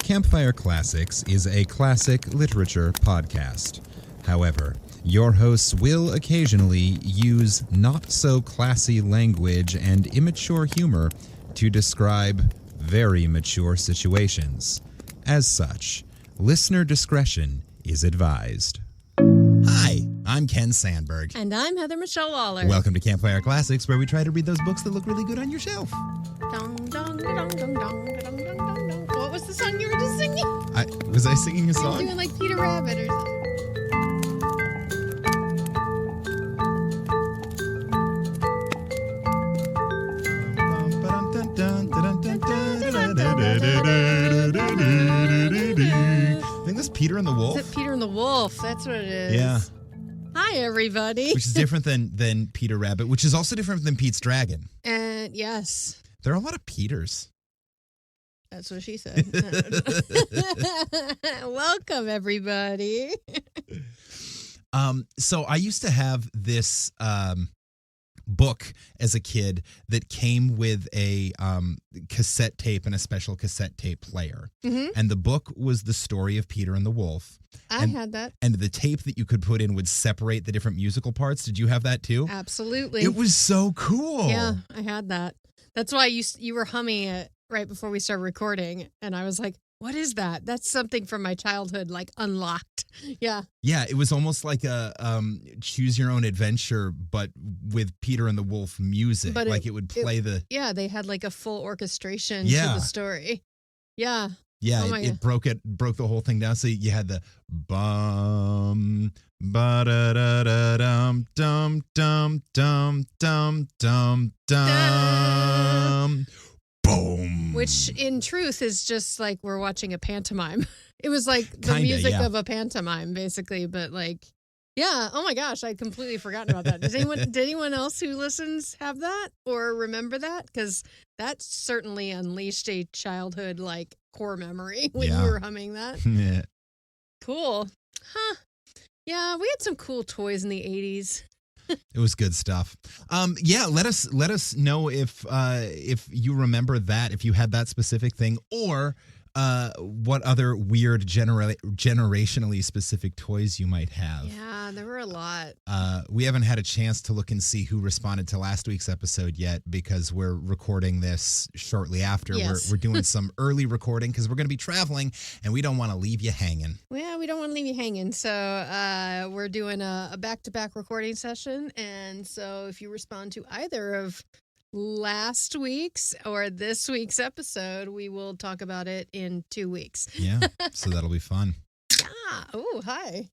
Campfire Classics is a classic literature podcast. However, your hosts will occasionally use not-so-classy language and immature humor to describe very mature situations. As such, listener discretion is advised. Hi, I'm Ken Sandberg. And I'm Heather Michelle Waller. Welcome to Campfire Classics, where we try to read those books that look really good on your shelf. Dong, dong, dong, dong, dong, dong, dong, dong. What was the song you were just singing? Was I singing a song? You were doing like Peter Rabbit or something. I think that's Peter and the Wolf. Is it Peter and the Wolf? That's what it is. Yeah. Hi, everybody. Which is different than Peter Rabbit, which is also different than Pete's Dragon. And yes. There are a lot of Peters. That's what she said. Welcome, everybody. So I used to have this book as a kid that came with a cassette tape and a special cassette tape player. Mm-hmm. And the book was the story of Peter and the Wolf. I had that. And the tape that you could put in would separate the different musical parts. Did you have that too? Absolutely. It was so cool. Yeah, I had that. That's why you were humming it right before we started recording. And I was like, what is that? That's something from my childhood, like unlocked. Yeah. Yeah, it was almost like a choose your own adventure, but with Peter and the Wolf music. But it would play Yeah, they had like a full orchestration to the story. Yeah. Yeah, it broke the whole thing down. So you had the bum ba da da da dum dum dum dum dum dum dum boom. Which in truth is just like we're watching a pantomime. It was like the music of a pantomime, basically, but like yeah, oh my gosh, I'd completely forgotten about that. Did anyone else who listens have that or remember that? Because that certainly unleashed a childhood like core memory when you were humming that. Yeah. Cool. Huh. Yeah, we had some cool toys in the 80s. It was good stuff. Let us know if you remember that, if you had that specific thing, or what other weird generationally specific toys you might have. Yeah, there were a lot. We haven't had a chance to look and see who responded to last week's episode yet because we're recording this shortly after. Yes. We're doing some early recording because we're going to be traveling and we don't want to leave you hanging. Yeah, we don't want to leave you hanging. So we're doing a back-to-back recording session. And so if you respond to either of last week's or this week's episode, we will talk about it in 2 weeks. Yeah, so that'll be fun. Yeah. Oh, hi.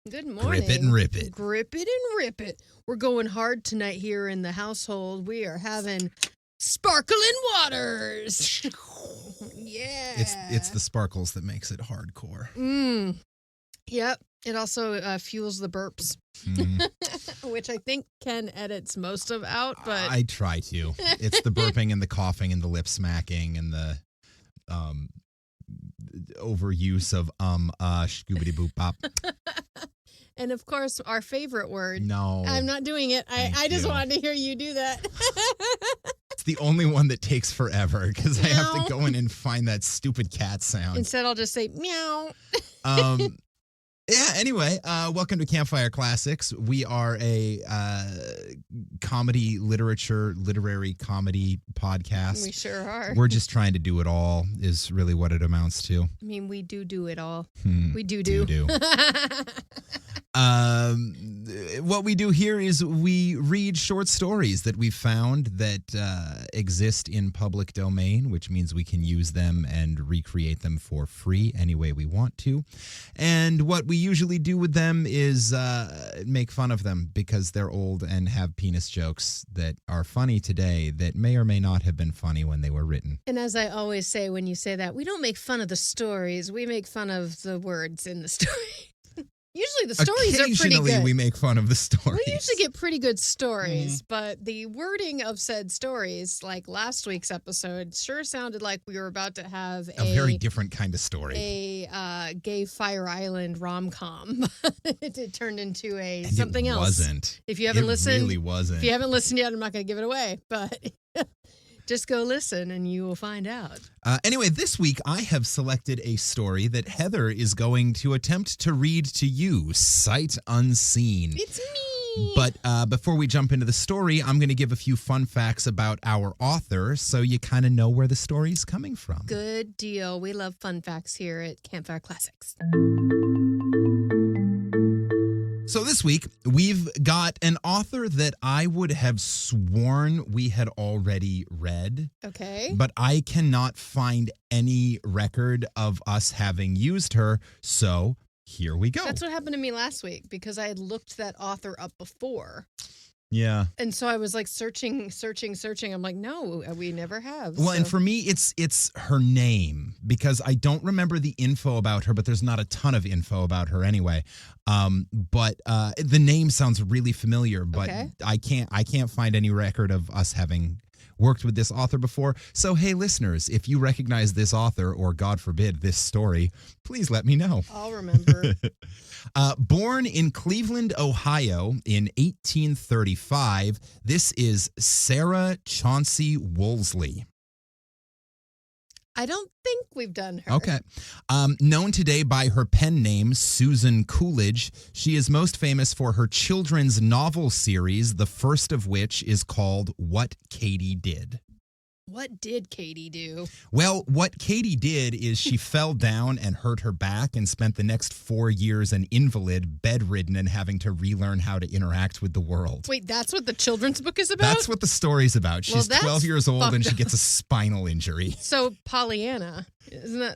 Good morning. Grip it and rip it. Grip it and rip it. We're going hard tonight here in the household. We are having sparkling waters. Yeah. It's the sparkles that makes it hardcore. Yep. It also fuels the burps, which I think Ken edits most of out. But I try to. It's the burping and the coughing and the lip smacking and the overuse of scoobity boop bop. And of course, our favorite word. No, I'm not doing it. I just wanted to hear you do that. It's the only one that takes forever because I have to go in and find that stupid cat sound. Instead, I'll just say meow. Yeah, anyway, welcome to Campfire Classics. We are a literary comedy podcast. We sure are. We're just trying to do it all is really what it amounts to. I mean, we do it all. We do. What we do here is we read short stories that we've found that exist in public domain, which means we can use them and recreate them for free any way we want to. And what we usually do with them is make fun of them because they're old and have penis jokes that are funny today that may or may not have been funny when they were written. And as I always say when you say that, we don't make fun of the stories. We make fun of the words in the story. Usually the stories are pretty good. Occasionally we make fun of the stories. We usually get pretty good stories, but the wording of said stories, like last week's episode, sure sounded like we were about to have a very different kind of story. A gay Fire Island rom-com. It turned into something else. It wasn't. If you haven't listened, it really wasn't. If you haven't listened yet, I'm not going to give it away, but Just go listen and you will find out. Anyway, this week I have selected a story that Heather is going to attempt to read to you, sight unseen. It's me. But before we jump into the story, I'm going to give a few fun facts about our author so you kind of know where the story's coming from. Good deal. We love fun facts here at Campfire Classics. So this week, we've got an author that I would have sworn we had already read. Okay. But I cannot find any record of us having used her, so here we go. That's what happened to me last week because I had looked that author up before. Yeah. And so I was like searching. I'm like, no, we never have. Well, and for me, it's her name because I don't remember the info about her, but there's not a ton of info about her anyway. But the name sounds really familiar, but okay. I can't find any record of us having worked with this author before. So, hey, listeners, if you recognize this author or, God forbid, this story, please let me know. I'll remember. Born in Cleveland, Ohio in 1835, this is Sarah Chauncey Woolsey. I don't think we've done her. Okay. Known today by her pen name, Susan Coolidge, she is most famous for her children's novel series, the first of which is called What Katie Did. What did Katie do? Well, what Katie did is she fell down and hurt her back and spent the next 4 years an invalid, bedridden, and having to relearn how to interact with the world. Wait, that's what the children's book is about? That's what the story's about. She's 12 years old and she gets a spinal injury. So Pollyanna,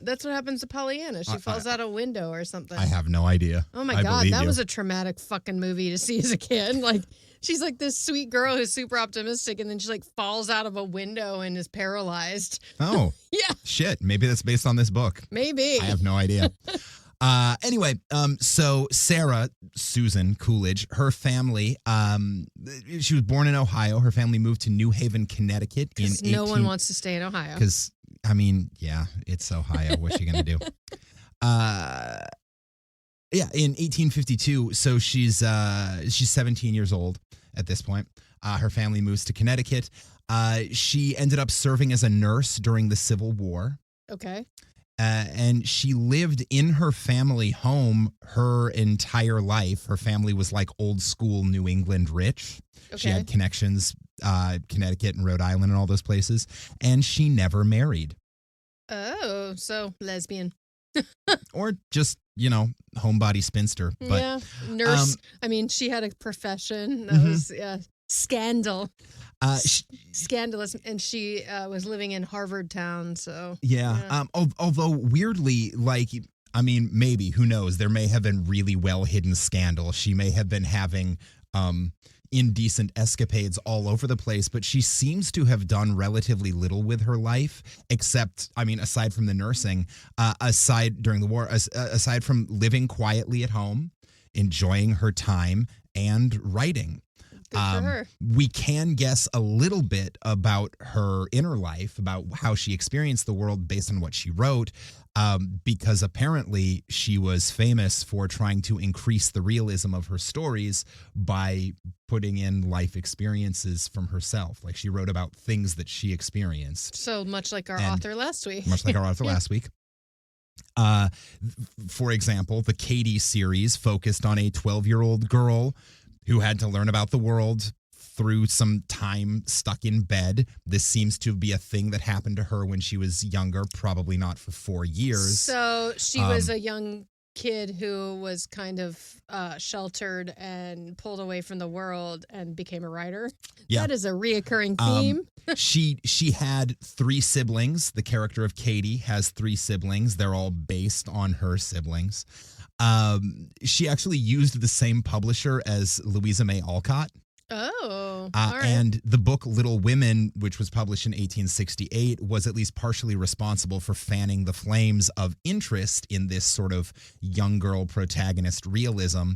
that's what happens to Pollyanna? She falls out a window or something. I have no idea. Oh my God, that was a traumatic fucking movie to see as a kid. Like, she's like this sweet girl who's super optimistic, and then she like falls out of a window and is paralyzed. Oh. Yeah. Shit. Maybe that's based on this book. Maybe. I have no idea. Anyway, so Sarah, Susan Coolidge, her family, she was born in Ohio. Her family moved to New Haven, Connecticut. Because no one wants to stay in Ohio. Because, I mean, yeah, it's Ohio. What's she going to do? Yeah, in 1852. So she's 17 years old at this point. Her family moves to Connecticut. She ended up serving as a nurse during the Civil War. Okay. And she lived in her family home her entire life. Her family was like old school New England rich. Okay. She had connections, Connecticut and Rhode Island and all those places. And she never married. Oh, so lesbian. Or just, homebody spinster. But, yeah, nurse. I mean, she had a profession. That was scandal. Scandalous. And she was living in Harvard Town, so. Yeah. Although weirdly, maybe, who knows? There may have been really well-hidden scandal. She may have been having indecent escapades all over the place, but she seems to have done relatively little with her life, except, aside from the nursing, during the war, aside from living quietly at home, enjoying her time, and writing. Good for her. We can guess a little bit about her inner life, about how she experienced the world based on what she wrote, because apparently she was famous for trying to increase the realism of her stories by putting in life experiences from herself. Like, she wrote about things that she experienced. So much like our author last week. Much like our author last week. For example, the Katie series focused on a 12-year-old girl who had to learn about the world through some time stuck in bed. This seems to be a thing that happened to her when she was younger, probably not for 4 years. So she was a young kid who was kind of sheltered and pulled away from the world and became a writer. Yeah. That is a reoccurring theme. She had 3 siblings. The character of Katie has 3 siblings. They're all based on her siblings. She actually used the same publisher as Louisa May Alcott. Oh, all right. And the book Little Women, which was published in 1868, was at least partially responsible for fanning the flames of interest in this sort of young girl protagonist realism,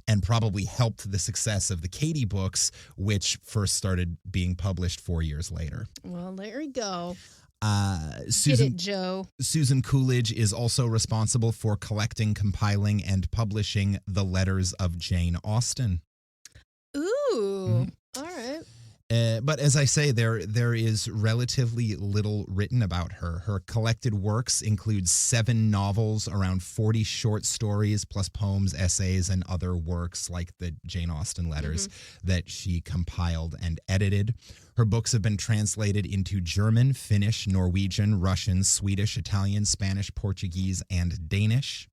and probably helped the success of the Katie books, which first started being published 4 years later. Well, there you go. Susan, Get it, Joe. Susan Coolidge is also responsible for collecting, compiling, and publishing the letters of Jane Austen. Ooh, all right. But as I say, there is relatively little written about her. Her collected works include 7 novels, around 40 short stories, plus poems, essays, and other works like the Jane Austen letters that she compiled and edited. Her books have been translated into German, Finnish, Norwegian, Russian, Swedish, Italian, Spanish, Portuguese, and Danish.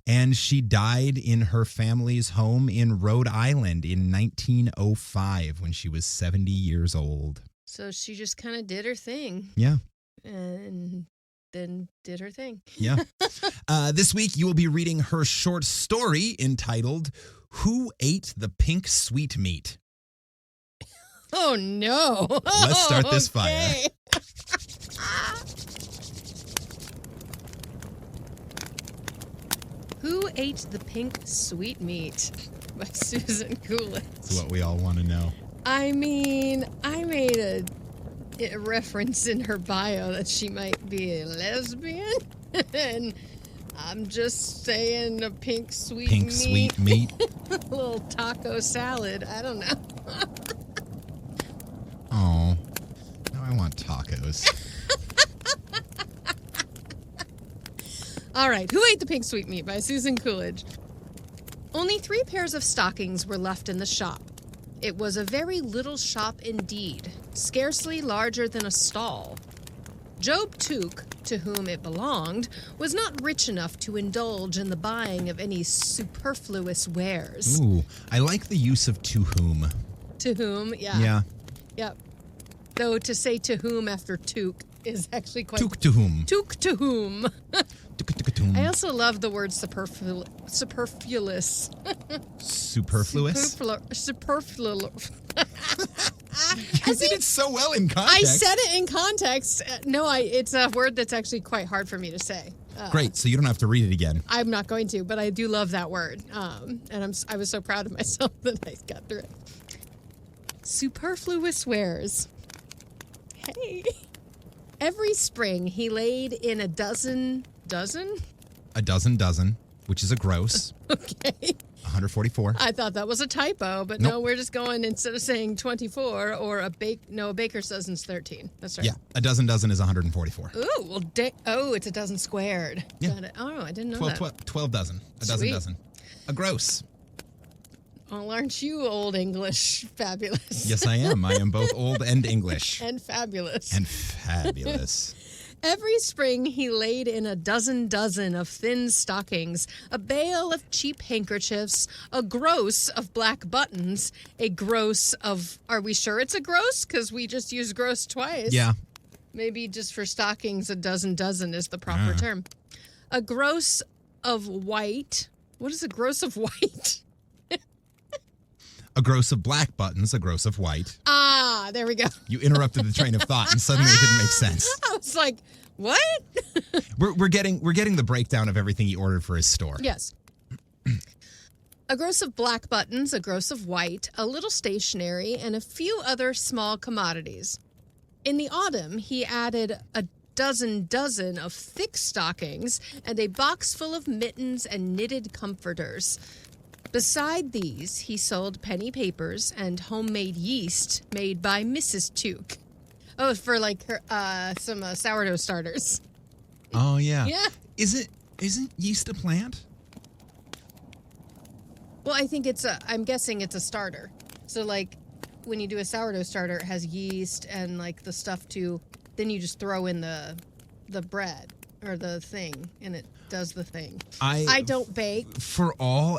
And she died in her family's home in Rhode Island in 1905 when she was 70 years old. So she just kind of did her thing. Yeah. And then did her thing. Yeah. This week, you will be reading her short story entitled, Who Ate the Pink Sweetmeat? Oh, no. Let's start this fire. Who Ate the Pink Sweetmeat by Susan Coolidge. That's what we all want to know. I mean, I made a reference in her bio that she might be a lesbian. And I'm just saying a pink sweet Pink meat. sweet meat. A little taco salad. I don't know. Oh, now I want tacos. All right, Who Ate the Pink Sweetmeat by Susan Coolidge. Only 3 pairs of stockings were left in the shop. It was a very little shop indeed, scarcely larger than a stall. Job Tuke, to whom it belonged, was not rich enough to indulge in the buying of any superfluous wares. Ooh, I like the use of to whom. To whom, yeah. Yeah. Yep. Though to say to whom after Tuke is actually quite... Tuke to whom. Tuke to whom. Tuke-tuke-tum. I also love the word superfluous. Superfluous? Superfluous. You did it so well in context. I said it in context. No, it's a word that's actually quite hard for me to say. Great, so you don't have to read it again. I'm not going to, but I do love that word. And I was so proud of myself that I got through it. Superfluous wares. Hey. Every spring, he laid in a dozen? A dozen, which is a gross. Okay. 144. I thought that was a typo, but Nope. no, we're just going, instead of saying 24 or a baker's dozen's 13. That's right. Yeah, a dozen is 144. Ooh, well, it's a dozen squared. Yeah. Got it. Oh, I didn't know 12, that. 12 dozen. A Sweet. dozen. A gross. Well, aren't you old English fabulous? Yes, I am. I am both old and English. And fabulous. And fabulous. Every spring, he laid in a dozen of thin stockings, a bale of cheap handkerchiefs, a gross of black buttons, a gross of... Are we sure it's a gross? Because we just used gross twice. Yeah. Maybe just for stockings, a dozen is the proper term. A gross of white. What is a gross of white? A gross of black buttons, a gross of white. Ah, there we go. You interrupted the train of thought, and suddenly it didn't make sense. I was like, what? We're getting the breakdown of everything he ordered for his store. Yes. A gross of black buttons, a gross of white, a little stationery, and a few other small commodities. In the autumn, he added a dozen of thick stockings and a box full of mittens and knitted comforters. Beside these, he sold penny papers and homemade yeast made by Mrs. Tuke. Oh, for like her, some sourdough starters. Oh, yeah. Yeah. Isn't yeast a plant? Well, I'm guessing it's a starter. So like when you do a sourdough starter, it has yeast and like the stuff then you just throw in the bread or the thing and it does the thing. I don't bake.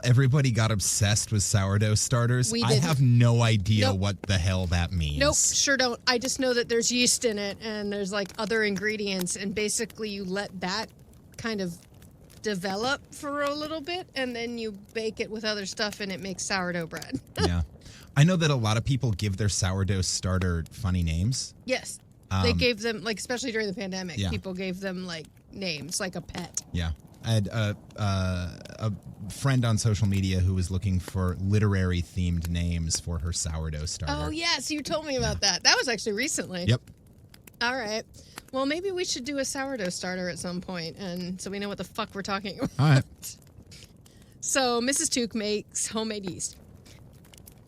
Everybody got obsessed with sourdough starters. We I didn't. have no idea Nope. what the hell that means. Nope, sure don't. I just know that there's yeast in it and there's like other ingredients and basically you let that kind of develop for a little bit and then you bake it with other stuff and it makes sourdough bread. Yeah. I know that a lot of people give their sourdough starter funny names. Yes. They gave them, like, especially during the pandemic, Yeah. people gave them, like, names, like a pet. Yeah. I had a friend on social media who was looking for literary-themed names for her sourdough starter. Oh, yes, you told me about that. That was actually recently. Yep. All right. Well, maybe we should do a sourdough starter at some point, and so we know what the fuck we're talking about. All right. So, Mrs. Tuke makes homemade yeast.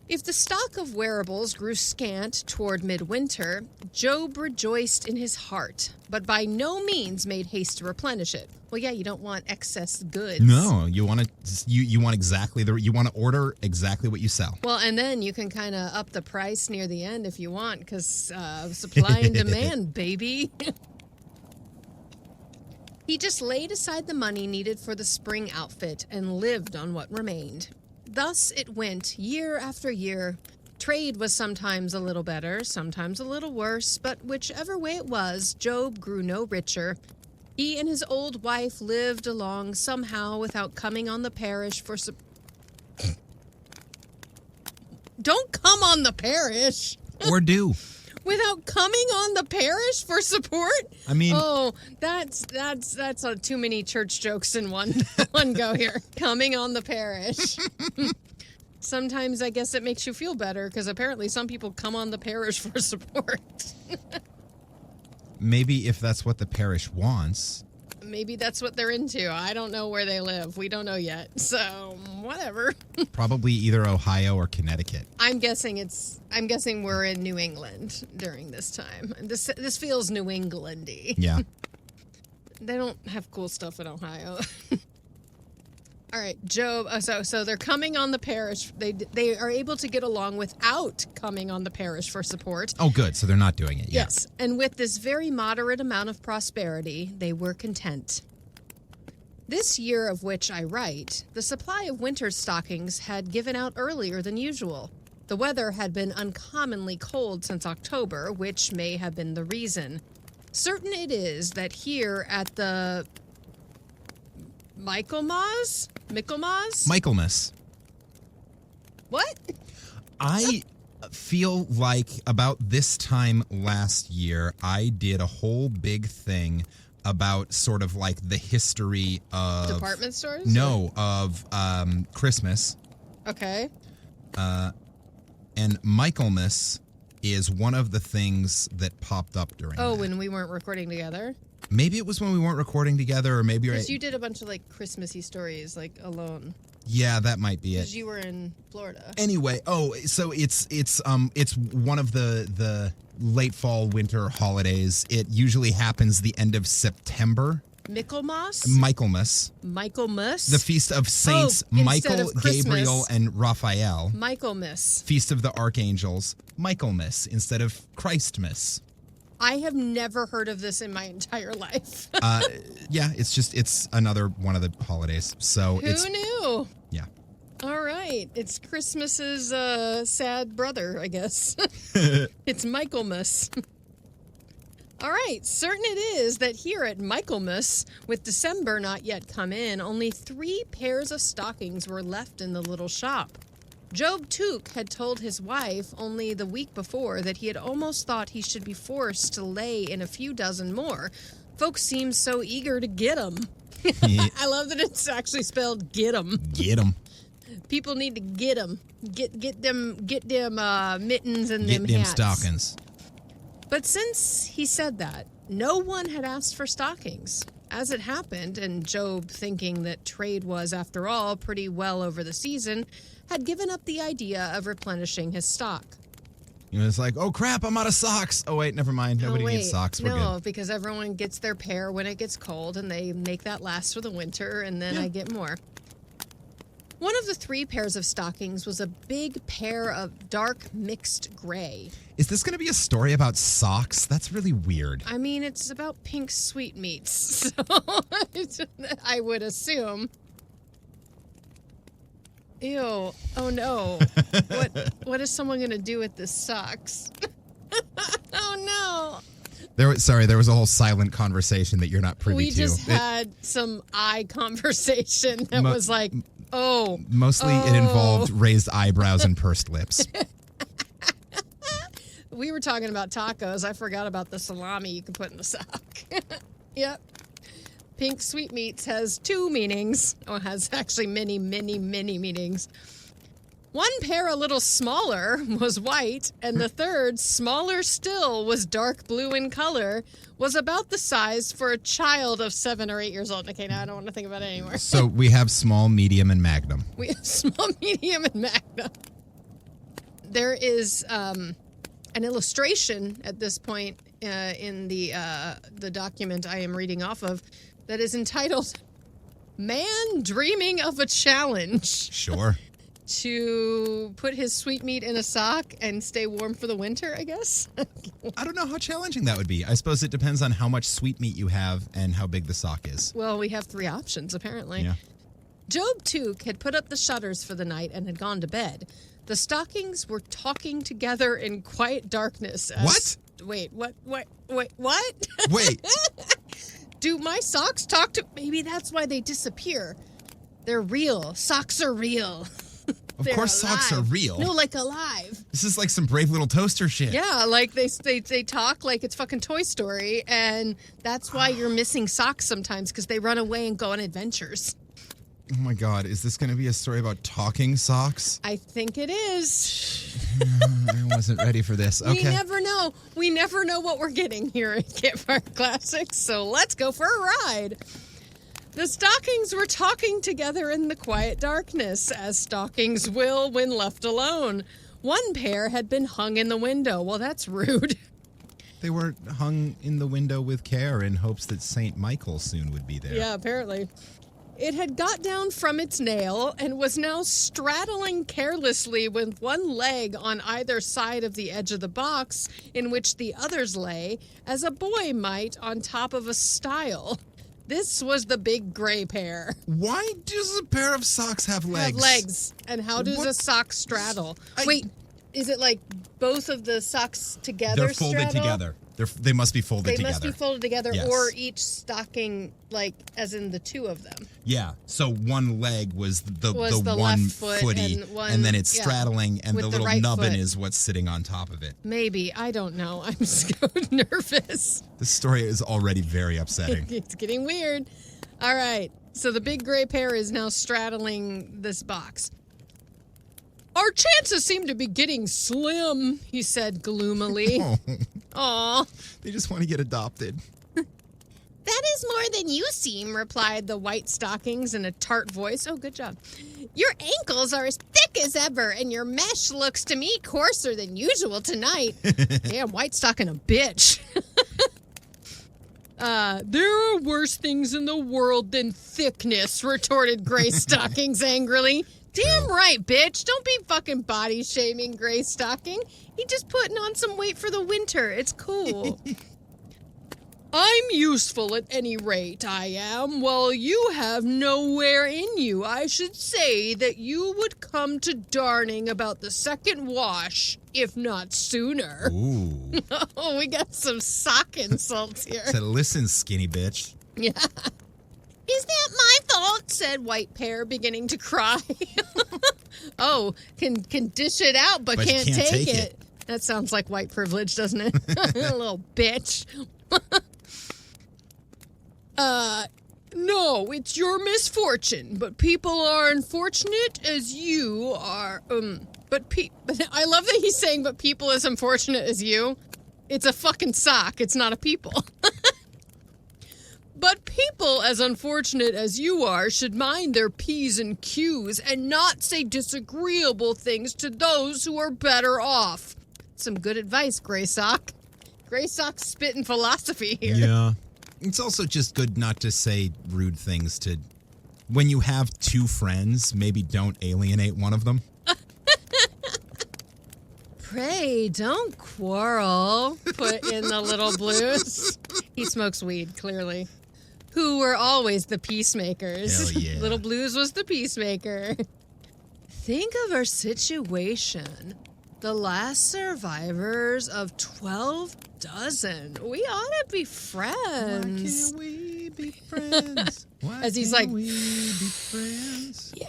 If the stock of wearables grew scant toward midwinter, Job rejoiced in his heart, but by no means made haste to replenish it. Well, yeah, you don't want excess goods. No, you want to you want to order exactly what you sell. Well, and then you can kind of up the price near the end if you want, because supply and demand, baby. He just laid aside the money needed for the spring outfit and lived on what remained. Thus it went year after year. Trade was sometimes a little better, sometimes a little worse, but whichever way it was, Job grew no richer. He and his old wife lived along somehow without coming on the parish for Don't come on the parish! Or do. Without coming on the parish for support? I mean... Oh, that's too many church jokes in one go here. Coming on the parish. Sometimes I guess it makes you feel better, because apparently some people come on the parish for support. Maybe if that's what the parish wants... Maybe that's what they're into. I don't know where they live. We don't know yet. So, whatever. Probably either Ohio or Connecticut. I'm guessing we're in New England during this time. This feels New England-y. Yeah. They don't have cool stuff in Ohio. All right, Job. So they're coming on the parish. They are able to get along without coming on the parish for support. Oh, good. So they're not doing it yet. Yes, and with this very moderate amount of prosperity, they were content. This year of which I write, the supply of winter stockings had given out earlier than usual. The weather had been uncommonly cold since October, which may have been the reason. Certain it is that here at the Michaelmas? What? I feel like about this time last year, I did a whole big thing about sort of like the history of... Department stores? No, of Christmas. Okay. And Michaelmas is one of the things that popped up during that. When we weren't recording together? Maybe it was when we weren't recording together, or maybe... Because you did a bunch of, like, Christmassy stories, like, alone. Yeah, that might be it. Because you were in Florida. Anyway, so it's one of the late fall winter holidays. It usually happens the end of September. Michaelmas? Michaelmas. The feast of Saints Michael, Gabriel, and Raphael. Michaelmas. Feast of the Archangels. Michaelmas instead of Christmas. I have never heard of this in my entire life. Yeah, it's another one of the holidays. So Who knew? Yeah. All right. It's Christmas's sad brother, I guess. It's Michaelmas. All right. Certain it is that here at Michaelmas, with December not yet come in, only 3 pairs of stockings were left in the little shop. Job Took had told his wife only the week before that he had almost thought he should be forced to lay in a few dozen more. Folks seem so eager to get 'em. I love that it's actually spelled get 'em. Get 'em. People need to get 'em. Get them mittens and get them hats. stockings. But since he said that, no one had asked for stockings. As it happened, and Job, thinking that trade was, after all, pretty well over the season, had given up the idea of replenishing his stock. You know, it's like, oh crap, I'm out of socks. Oh wait, never mind. Nobody needs socks. We're good. No, because everyone gets their pair when it gets cold, and they make that last for the winter, and then I get more. One of the 3 pairs of stockings was a big pair of dark mixed gray. Is this going to be a story about socks? That's really weird. I mean, it's about pink sweetmeats, so I would assume. Ew. Oh, no. What is someone going to do with the socks? Oh, no. There was a whole silent conversation that you're not privy to. We just had some eye conversation that was like, oh. Mostly it involved raised eyebrows and pursed lips. We were talking about tacos. I forgot about the salami you can put in the sock. Yep. Pink Sweetmeats has 2 meanings. Oh, it has actually many, many, many meanings. One pair a little smaller was white, and the third, smaller still, was dark blue in color, was about the size for a child of 7 or 8 years old. Okay, now I don't want to think about it anymore. So we have small, medium, and magnum. We have small, medium, and magnum. there is an illustration at this point in the document I am reading off of that is entitled "Man Dreaming of a Challenge." Sure. To put his sweetmeat in a sock and stay warm for the winter, I guess. I don't know how challenging that would be. I suppose it depends on how much sweetmeat you have and how big the sock is. Well, we have 3 options, apparently. Yeah. Job Took had put up the shutters for the night and had gone to bed. The Stockings were talking together in quiet darkness. What? Wait, what? What? Wait. Do my socks talk to... Maybe that's why they disappear. They're real. Socks are real. Of course alive. Socks are real. No, like alive. This is like some Brave Little Toaster shit. Yeah, like they talk like it's fucking Toy Story, and that's why you're missing socks sometimes, because they run away and go on adventures. Oh my God, is this going to be a story about talking socks? I think it is. I wasn't ready for this. Okay. We never know. We never know what we're getting here at Campfire Classics, so let's go for a ride. The Stockings were talking together in the quiet darkness, as Stockings will when left alone. One pair had been hung in the window. Well, that's rude. They were hung in the window with care in hopes that St. Michael soon would be there. Yeah, apparently. It had got down from its nail and was now straddling carelessly with one leg on either side of the edge of the box in which the others lay, as a boy might on top of a stile. This was the big gray pair. Why does a pair of socks have legs? Have legs. And how does a sock straddle? Wait, is it like both of the socks together They're folded straddle? together. They must be folded together. They must be folded together, Yes. or each stocking, like, as in the 2 of them. Yeah. So one leg was the the one left foot footy, and then it's yeah, straddling, and with the the little right nubbin foot. is what's sitting on top of it. Maybe. I don't know. I'm so nervous. This story is already very upsetting. It's getting weird. All right. So the big gray pair is now straddling this box. Our chances seem to be getting slim, he said gloomily. Oh, Aw. they just want to get adopted. That is more than you seem, replied the white stockings in a tart voice. Oh, good job. Your ankles are as thick as ever, and your mesh looks to me coarser than usual tonight. Damn, white stocking a bitch. There are worse things in the world than thickness, retorted Gray Stockings angrily. Damn right, bitch. Don't be fucking body shaming Gray Stocking. He just putting on some weight for the winter. It's cool. I'm useful at any rate, I am. Well, you have nowhere in you. I should say that you would come to darning about the second wash, if not sooner. Ooh. Oh, we got some sock insults here. Said, listen, skinny bitch. Yeah. Is that my fault? Said White Pear, beginning to cry. Oh, can dish it out, but can't take it. That sounds like white privilege, doesn't it? A little bitch. No, it's your misfortune, but people are unfortunate as you are. But I love that he's saying, but people as unfortunate as you. It's a fucking sock. It's not a people. But people as unfortunate as you are should mind their P's and Q's and not say disagreeable things to those who are better off. Some good advice, Gray Sock. Gray Sock's spitting philosophy here. Yeah. It's also just good not to say rude things to... When you have 2 friends, maybe don't alienate one of them. Pray, don't quarrel, put in the Little Blues. He smokes weed, clearly. Who were always the peacemakers. Hell yeah. Little Blues was the peacemaker. Think of our situation. The last survivors of 12 dozen. We ought to be friends. Why can't we be friends? Why As he's can't like, we be friends? Yeah,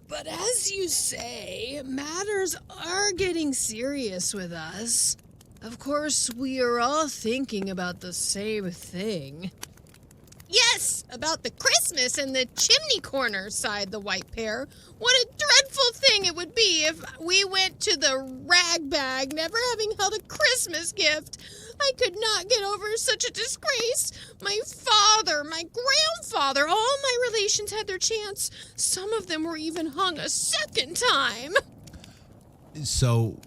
but as you say, matters are getting serious with us. Of course, we are all thinking about the same thing. Yes, about the Christmas and the chimney corner, sighed the White Pear. What a dreadful thing it would be if we went to the rag bag, never having held a Christmas gift. I could not get over such a disgrace. My father, my grandfather, all my relations had their chance. Some of them were even hung a second time. So,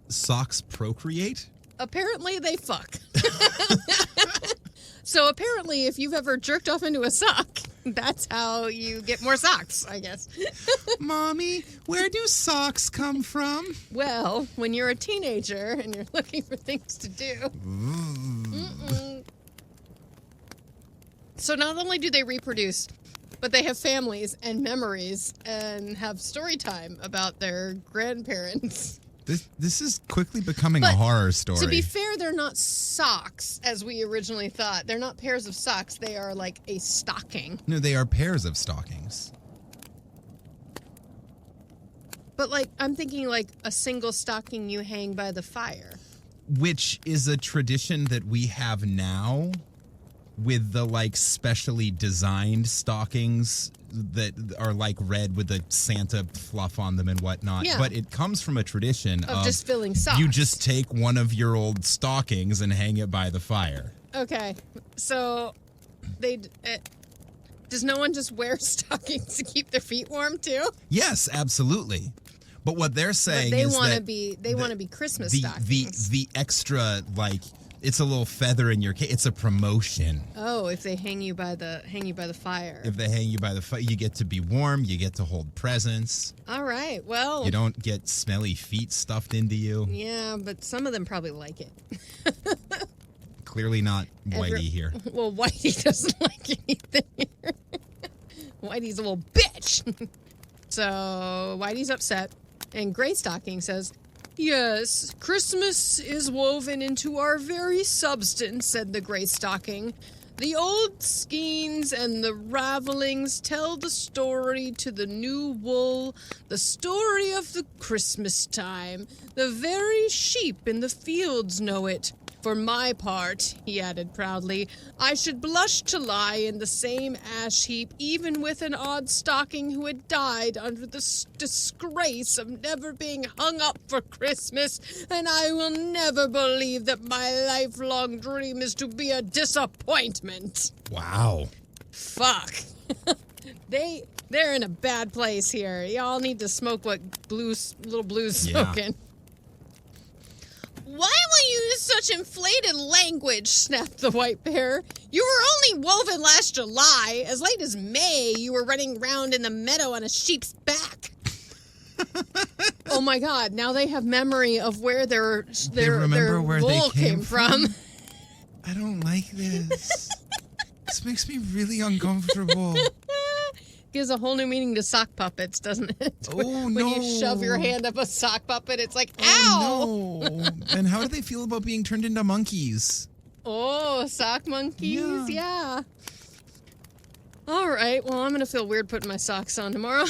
socks procreate? Apparently they fuck. So apparently if you've ever jerked off into a sock, that's how you get more socks, I guess. Mommy, where do socks come from? Well, when you're a teenager and you're looking for things to do. So not only do they reproduce, but they have families and memories and have story time about their grandparents. This is quickly becoming a horror story. To be fair, they're not socks as we originally thought. They're not pairs of socks. They are like a stocking. No, they are pairs of stockings. But like, I'm thinking like a single stocking you hang by the fire. Which is a tradition that we have now with the like specially designed stockings that are like red with the Santa fluff on them and whatnot. Yeah. But it comes from a tradition of just filling socks. You just take one of your old stockings and hang it by the fire. Okay, so does no one just wear stockings to keep their feet warm too? Yes, absolutely. But what they're saying is that they want to be Christmas stockings. The extra, like, it's a little feather in your case. It's a promotion. Oh, if they hang you by the fire. If they hang you by the fire, you get to be warm. You get to hold presents. All right. Well, you don't get smelly feet stuffed into you. Yeah, but some of them probably like it. Clearly not Whitey here. Well, Whitey doesn't like anything here. Whitey's a little bitch. So Whitey's upset, and Gray Stocking says, "Yes, Christmas is woven into our very substance," said the Gray Stocking. "The old skeins and the ravelings tell the story to the new wool, the story of the Christmas time. The very sheep in the fields know it. For my part," he added proudly, "I should blush to lie in the same ash heap even with an odd stocking who had died under the disgrace of never being hung up for Christmas, and I will never believe that my lifelong dream is to be a disappointment." Wow. Fuck. They're in a bad place here. Y'all need to smoke what Little Blue's smoking. "Why will you use such inflated language?" snapped the White Bear. "You were only woven last July. As late as May, you were running round in the meadow on a sheep's back." Oh my God! Now they have memory of where their wool came from. I don't like this. This makes me really uncomfortable. Gives a whole new meaning to sock puppets, doesn't it? Oh, when you shove your hand up a sock puppet, it's like, ow! Oh, no. And how do they feel about being turned into monkeys? Oh, sock monkeys? Yeah. All right. Well, I'm going to feel weird putting my socks on tomorrow.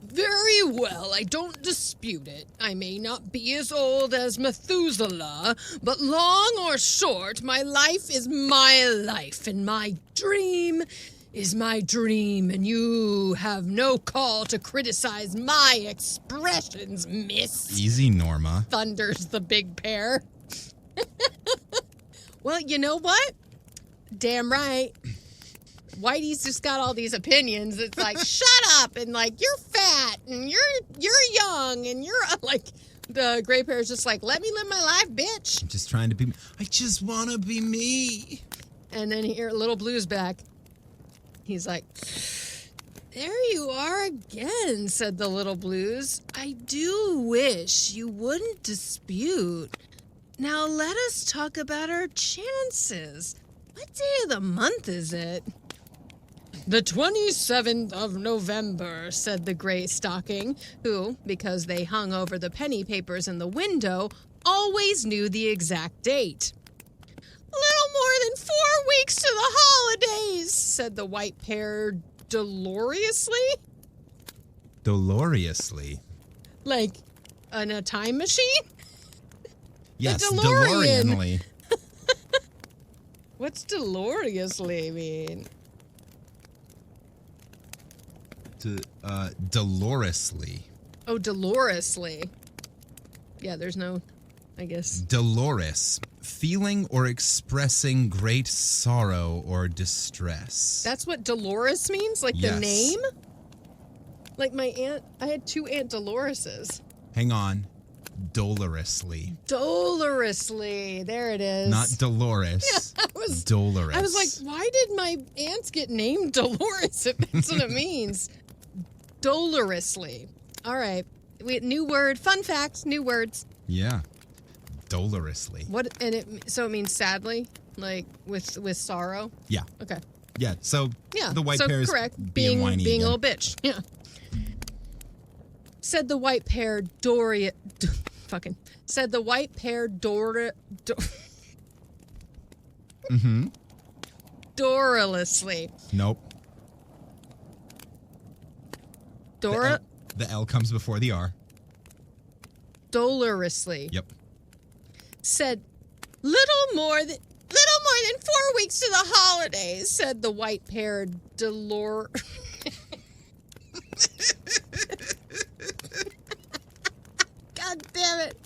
"Very well, I don't dispute it. I may not be as old as Methuselah, but long or short, my life is my life, and my dream is my dream, and you have no call to criticize my expressions, miss." Easy, Norma. Thunders the Big Bear. Well, you know what? Damn right. Whitey's just got all these opinions. It's like, shut up, and like, you're fat, and you're young, and you're like, the Gray Bear's just like, let me live my life, bitch. I'm just trying to be, I just want to be me. And then here, Little Blue's back. He's like, "There you are again," said the Little Blues. "I do wish you wouldn't dispute. Now let us talk about our chances. What day of the month is it?" "The 27th of November," said the Gray Stocking, who, because they hung over the penny papers in the window, always knew the exact date. "Little more than 4 weeks to the holidays," said the White Bear dolorously. Dolorously? Like in a time machine? Yes, DeLorean. DeLoreanly. What's dolorously mean? Dolorously. Oh, dolorously. Yeah, there's no, I guess. Dolorous. Feeling or expressing great sorrow or distress. That's what Dolores means? Like Yes. the name? Like my aunt, I had 2 Aunt Doloreses. Hang on. Dolorously. Dolorously. There it is. Not Dolores. Yeah, Dolorous. I was like, why did my aunts get named Dolores if that's what it means? Dolorously. All right. New word. Fun fact. New words. Yeah. Dolorously. What? And so it means sadly, like with sorrow. Yeah. Okay. Yeah. So yeah. the white so pair is correct. being whiny being again. a little bitch. Yeah. Said the white pair Said the white pair Mm-hmm. Dolorously. Nope. The L comes before the R. Dolorously. Yep. Said little more than 4 weeks to the holidays, said the white-haired God damn it.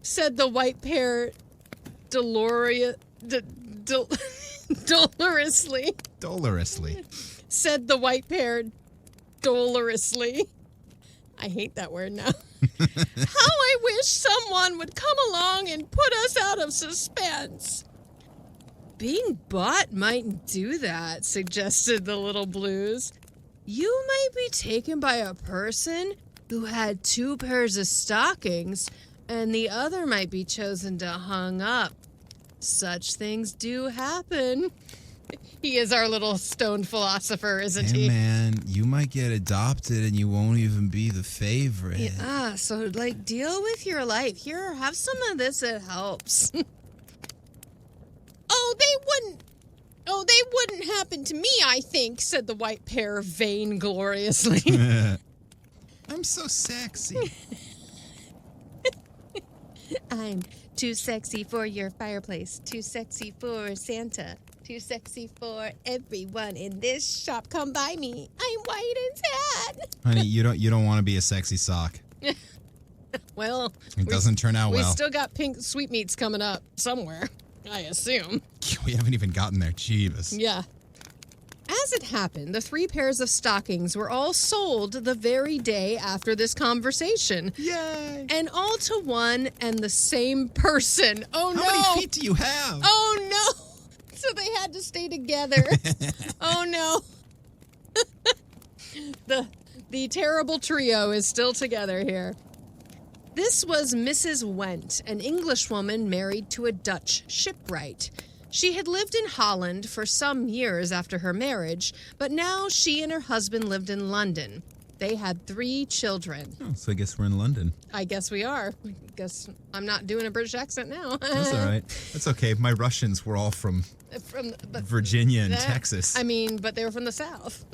Said the white-haired dolorously. Dolorously. Said the white-haired dolorously. I hate that word now. How I wish someone would come along and put us out of suspense. Being bought mightn't do that, suggested the Little Blues. You might be taken by a person who had 2 pairs of stockings, and the other might be chosen to hung up. Such things do happen. He is our little stoned philosopher, isn't he? Man, you might get adopted and you won't even be the favorite. Yeah, so like deal with your life. Here, have some of this, it helps. they wouldn't happen to me, I think, said the white pair vaingloriously. I'm so sexy. I'm too sexy for your fireplace, too sexy for Santa. Too sexy for everyone in this shop. Come by me. I'm white and sad. Honey, you don't want to be a sexy sock. Well, it doesn't turn out well. We still got pink sweetmeats coming up somewhere, I assume. We haven't even gotten there. Jeebus. Yeah. As it happened, the 3 pairs of stockings were all sold the very day after this conversation. Yay! And all to one and the same person. Oh, no. How many feet do you have? Oh, no. So they had to stay together. Oh, no. The terrible trio is still together here. This was Mrs. Went, an Englishwoman married to a Dutch shipwright. She had lived in Holland for some years after her marriage, but now she and her husband lived in London. They had 3 children. Oh, so I guess we're in London. I guess we are. I guess I'm not doing a British accent now. That's all right. That's okay. My Russians were all from Virginia and Texas. I mean, but they were from the South.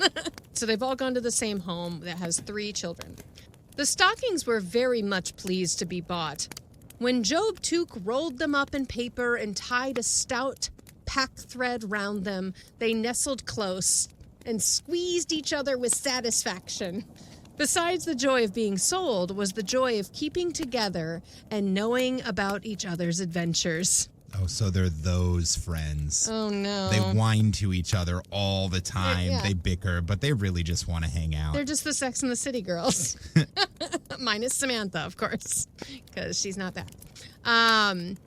So they've all gone to the same home that has 3 children. The stockings were very much pleased to be bought. When Job Tuke rolled them up in paper and tied a stout pack thread round them, they nestled close and squeezed each other with satisfaction. Besides the joy of being sold was the joy of keeping together and knowing about each other's adventures. Oh, so they're those friends. Oh, no. They whine to each other all the time. Yeah. They bicker, but they really just want to hang out. They're just the Sex and the City girls. Minus Samantha, of course, because she's not that. And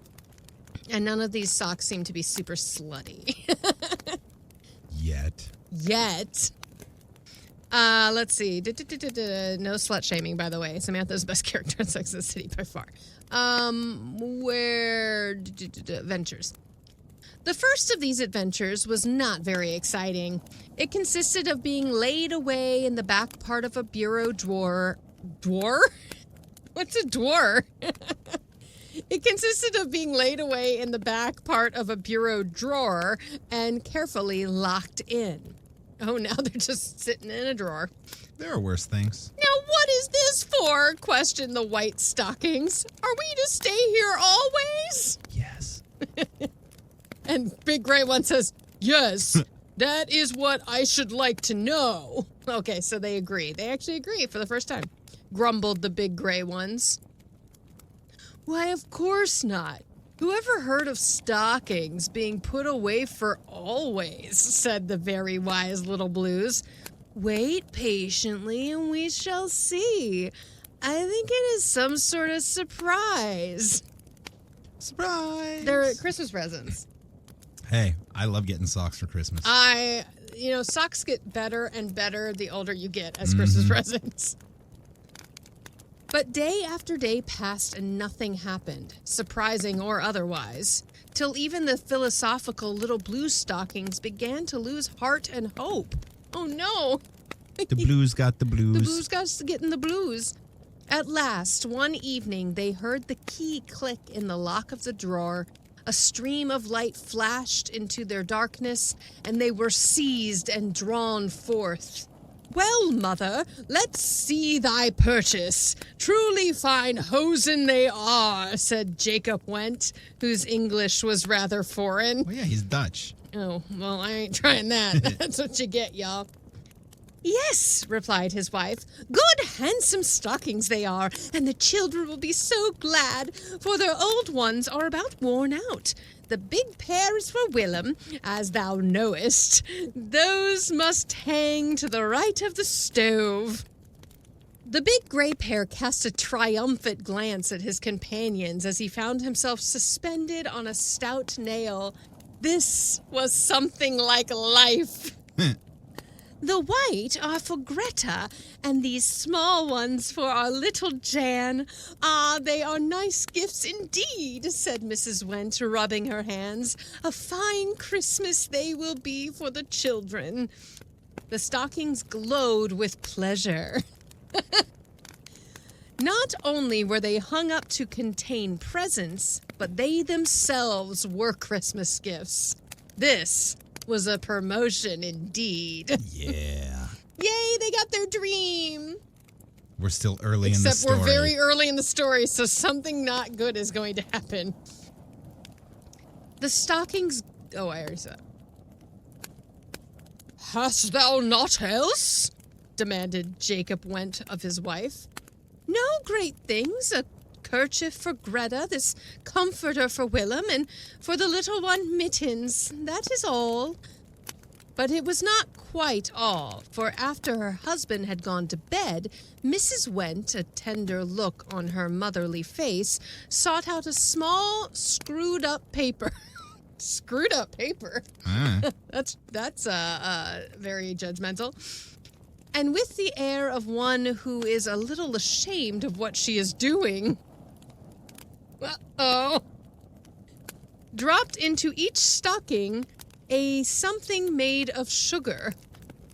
none of these socks seem to be super slutty. Yet. Let's see. No slut shaming, by the way. Samantha's best character in Sex and the City by far. Adventures. The first of these adventures was not very exciting. It consisted of being laid away in the back part of a bureau drawer. Drawer? What's a drawer? It consisted of being laid away in the back part of a bureau drawer and carefully locked in. Oh, now they're just sitting in a drawer. There are worse things. Now, what is this for? Questioned the white stockings. Are we to stay here always? Yes. And Big Gray One says, yes, that is what I should like to know. Okay, so they agree. They actually agree for the first time. Grumbled the Big Gray Ones. Why, of course not. Whoever heard of stockings being put away for always, said the very wise Little Blues. Wait patiently and we shall see. I think it is some sort of surprise. Surprise! They're Christmas presents. Hey, I love getting socks for Christmas. Socks get better and better the older you get as Christmas presents. But day after day passed and nothing happened, surprising or otherwise, till even the philosophical little blue stockings began to lose heart and hope. Oh no! The blues got the blues. The blues got getting the blues. At last, one evening, they heard the key click in the lock of the drawer. A stream of light flashed into their darkness, and they were seized and drawn forth. "Well, mother, let's see thy purchase. Truly fine hosen they are," said Jacob Went, whose English was rather foreign. Oh, yeah, he's Dutch. Oh, well, I ain't trying that. That's what you get, y'all. "Yes," replied his wife, "good, handsome stockings they are, and the children will be so glad, for their old ones are about worn out. The big pair is for Willem, as thou knowest. Those must hang to the right of the stove." The big gray pair cast a triumphant glance at his companions as he found himself suspended on a stout nail. This was something like life. "The white are for Greta, and these small ones for our little Jan. Ah, they are nice gifts indeed," said Mrs. Went, rubbing her hands. "A fine Christmas they will be for the children." The stockings glowed with pleasure. Not only were they hung up to contain presents, but they themselves were Christmas gifts. This was a promotion indeed. Yeah. Yay, they got their dream. We're still early in the story. Except we're very early in the story, so something not good is going to happen. The stockings... Oh, I already said. "Hast thou naught else?" demanded Jacob Went of his wife. "No great things. A kerchief for Greta, this comforter for Willem, and for the little one mittens. That is all." But it was not quite all, for after her husband had gone to bed, Mrs. Went, a tender look on her motherly face, sought out a small screwed-up paper. Screwed-up paper? That's very judgmental. And with the air of one who is a little ashamed of what she is doing, dropped into each stocking a something made of sugar.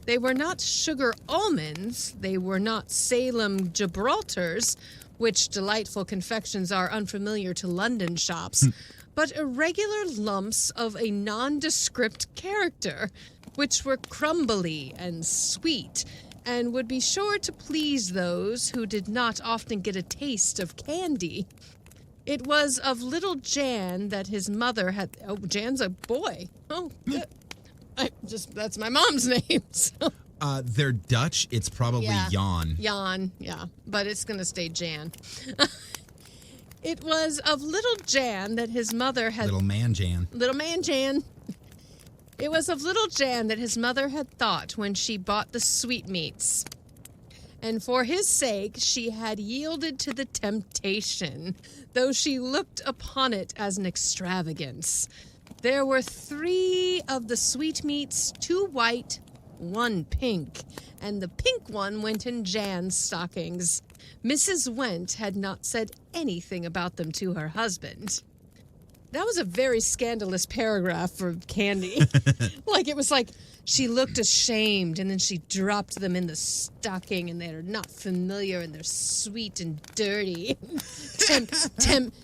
They were not sugar almonds, they were not Salem Gibraltars, which delightful confections are unfamiliar to London shops, but irregular lumps of a nondescript character, which were crumbly and sweet, and would be sure to please those who did not often get a taste of candy. It was of little Jan that his mother had... Oh, Jan's a boy. Oh, good. That's my mom's name. So. They're Dutch. It's probably Jan. Jan, yeah. But it's going to stay Jan. It was of little Jan that his mother had... Little man Jan. Little man Jan. It was of little Jan that his mother had thought when she bought the sweetmeats. And for his sake, she had yielded to the temptation, though she looked upon it as an extravagance. There were 3 of the sweetmeats, 2 white, 1 pink, and the pink one went in Jan's stockings. Mrs. Went had not said anything about them to her husband. That was a very scandalous paragraph for Candy. It was like she looked ashamed and then she dropped them in the stocking and they're not familiar and they're sweet and dirty.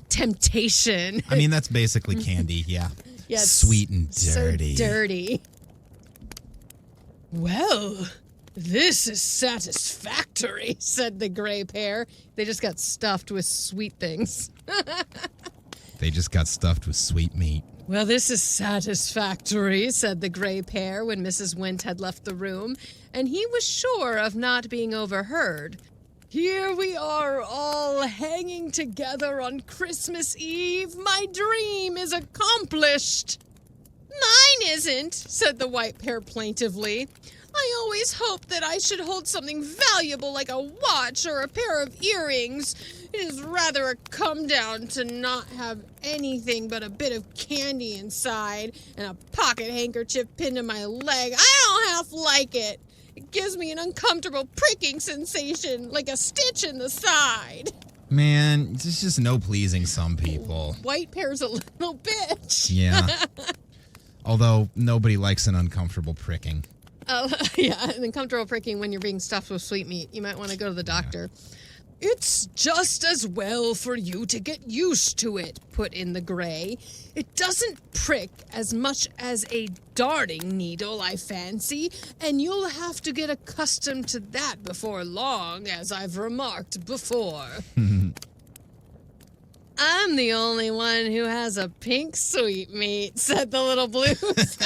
Temptation. I mean, that's basically Candy, yeah. Yes. Sweet and dirty. So dirty. "Well, this is satisfactory," said the gray pair. They just got stuffed with sweet things. They just got stuffed with sweet meat. "Well, this is satisfactory," said the gray pair when Mrs. Went had left the room, and he was sure of not being overheard. "Here we are all hanging together on Christmas Eve. My dream is accomplished." "Mine isn't," said the white pair plaintively. I always hoped that I should hold something valuable like a watch or a pair of earrings. It is rather a come down to not have anything but a bit of candy inside and a pocket handkerchief pinned to my leg. I don't half like it. It gives me an uncomfortable pricking sensation, like a stitch in the side. Man, it's just no pleasing some people. White pear's a little bitch. Yeah. Although nobody likes an uncomfortable pricking. Oh, yeah, an uncomfortable pricking when you're being stuffed with sweetmeat. You might want to go to the doctor. Yeah. It's just as well for you to get used to it, put in the gray. It doesn't prick as much as a darning needle, I fancy, and you'll have to get accustomed to that before long, as I've remarked before. I'm the only one who has a pink sweetmeat, said the little blues.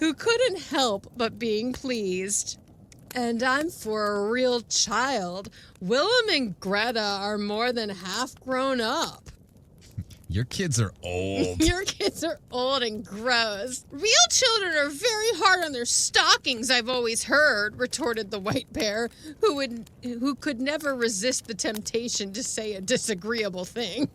Who couldn't help but being pleased. And I'm for a real child. Willem and Greta are more than half grown up. Your kids are old. Your kids are old and gross. Real children are very hard on their stockings, I've always heard, retorted the white bear, who could never resist the temptation to say a disagreeable thing.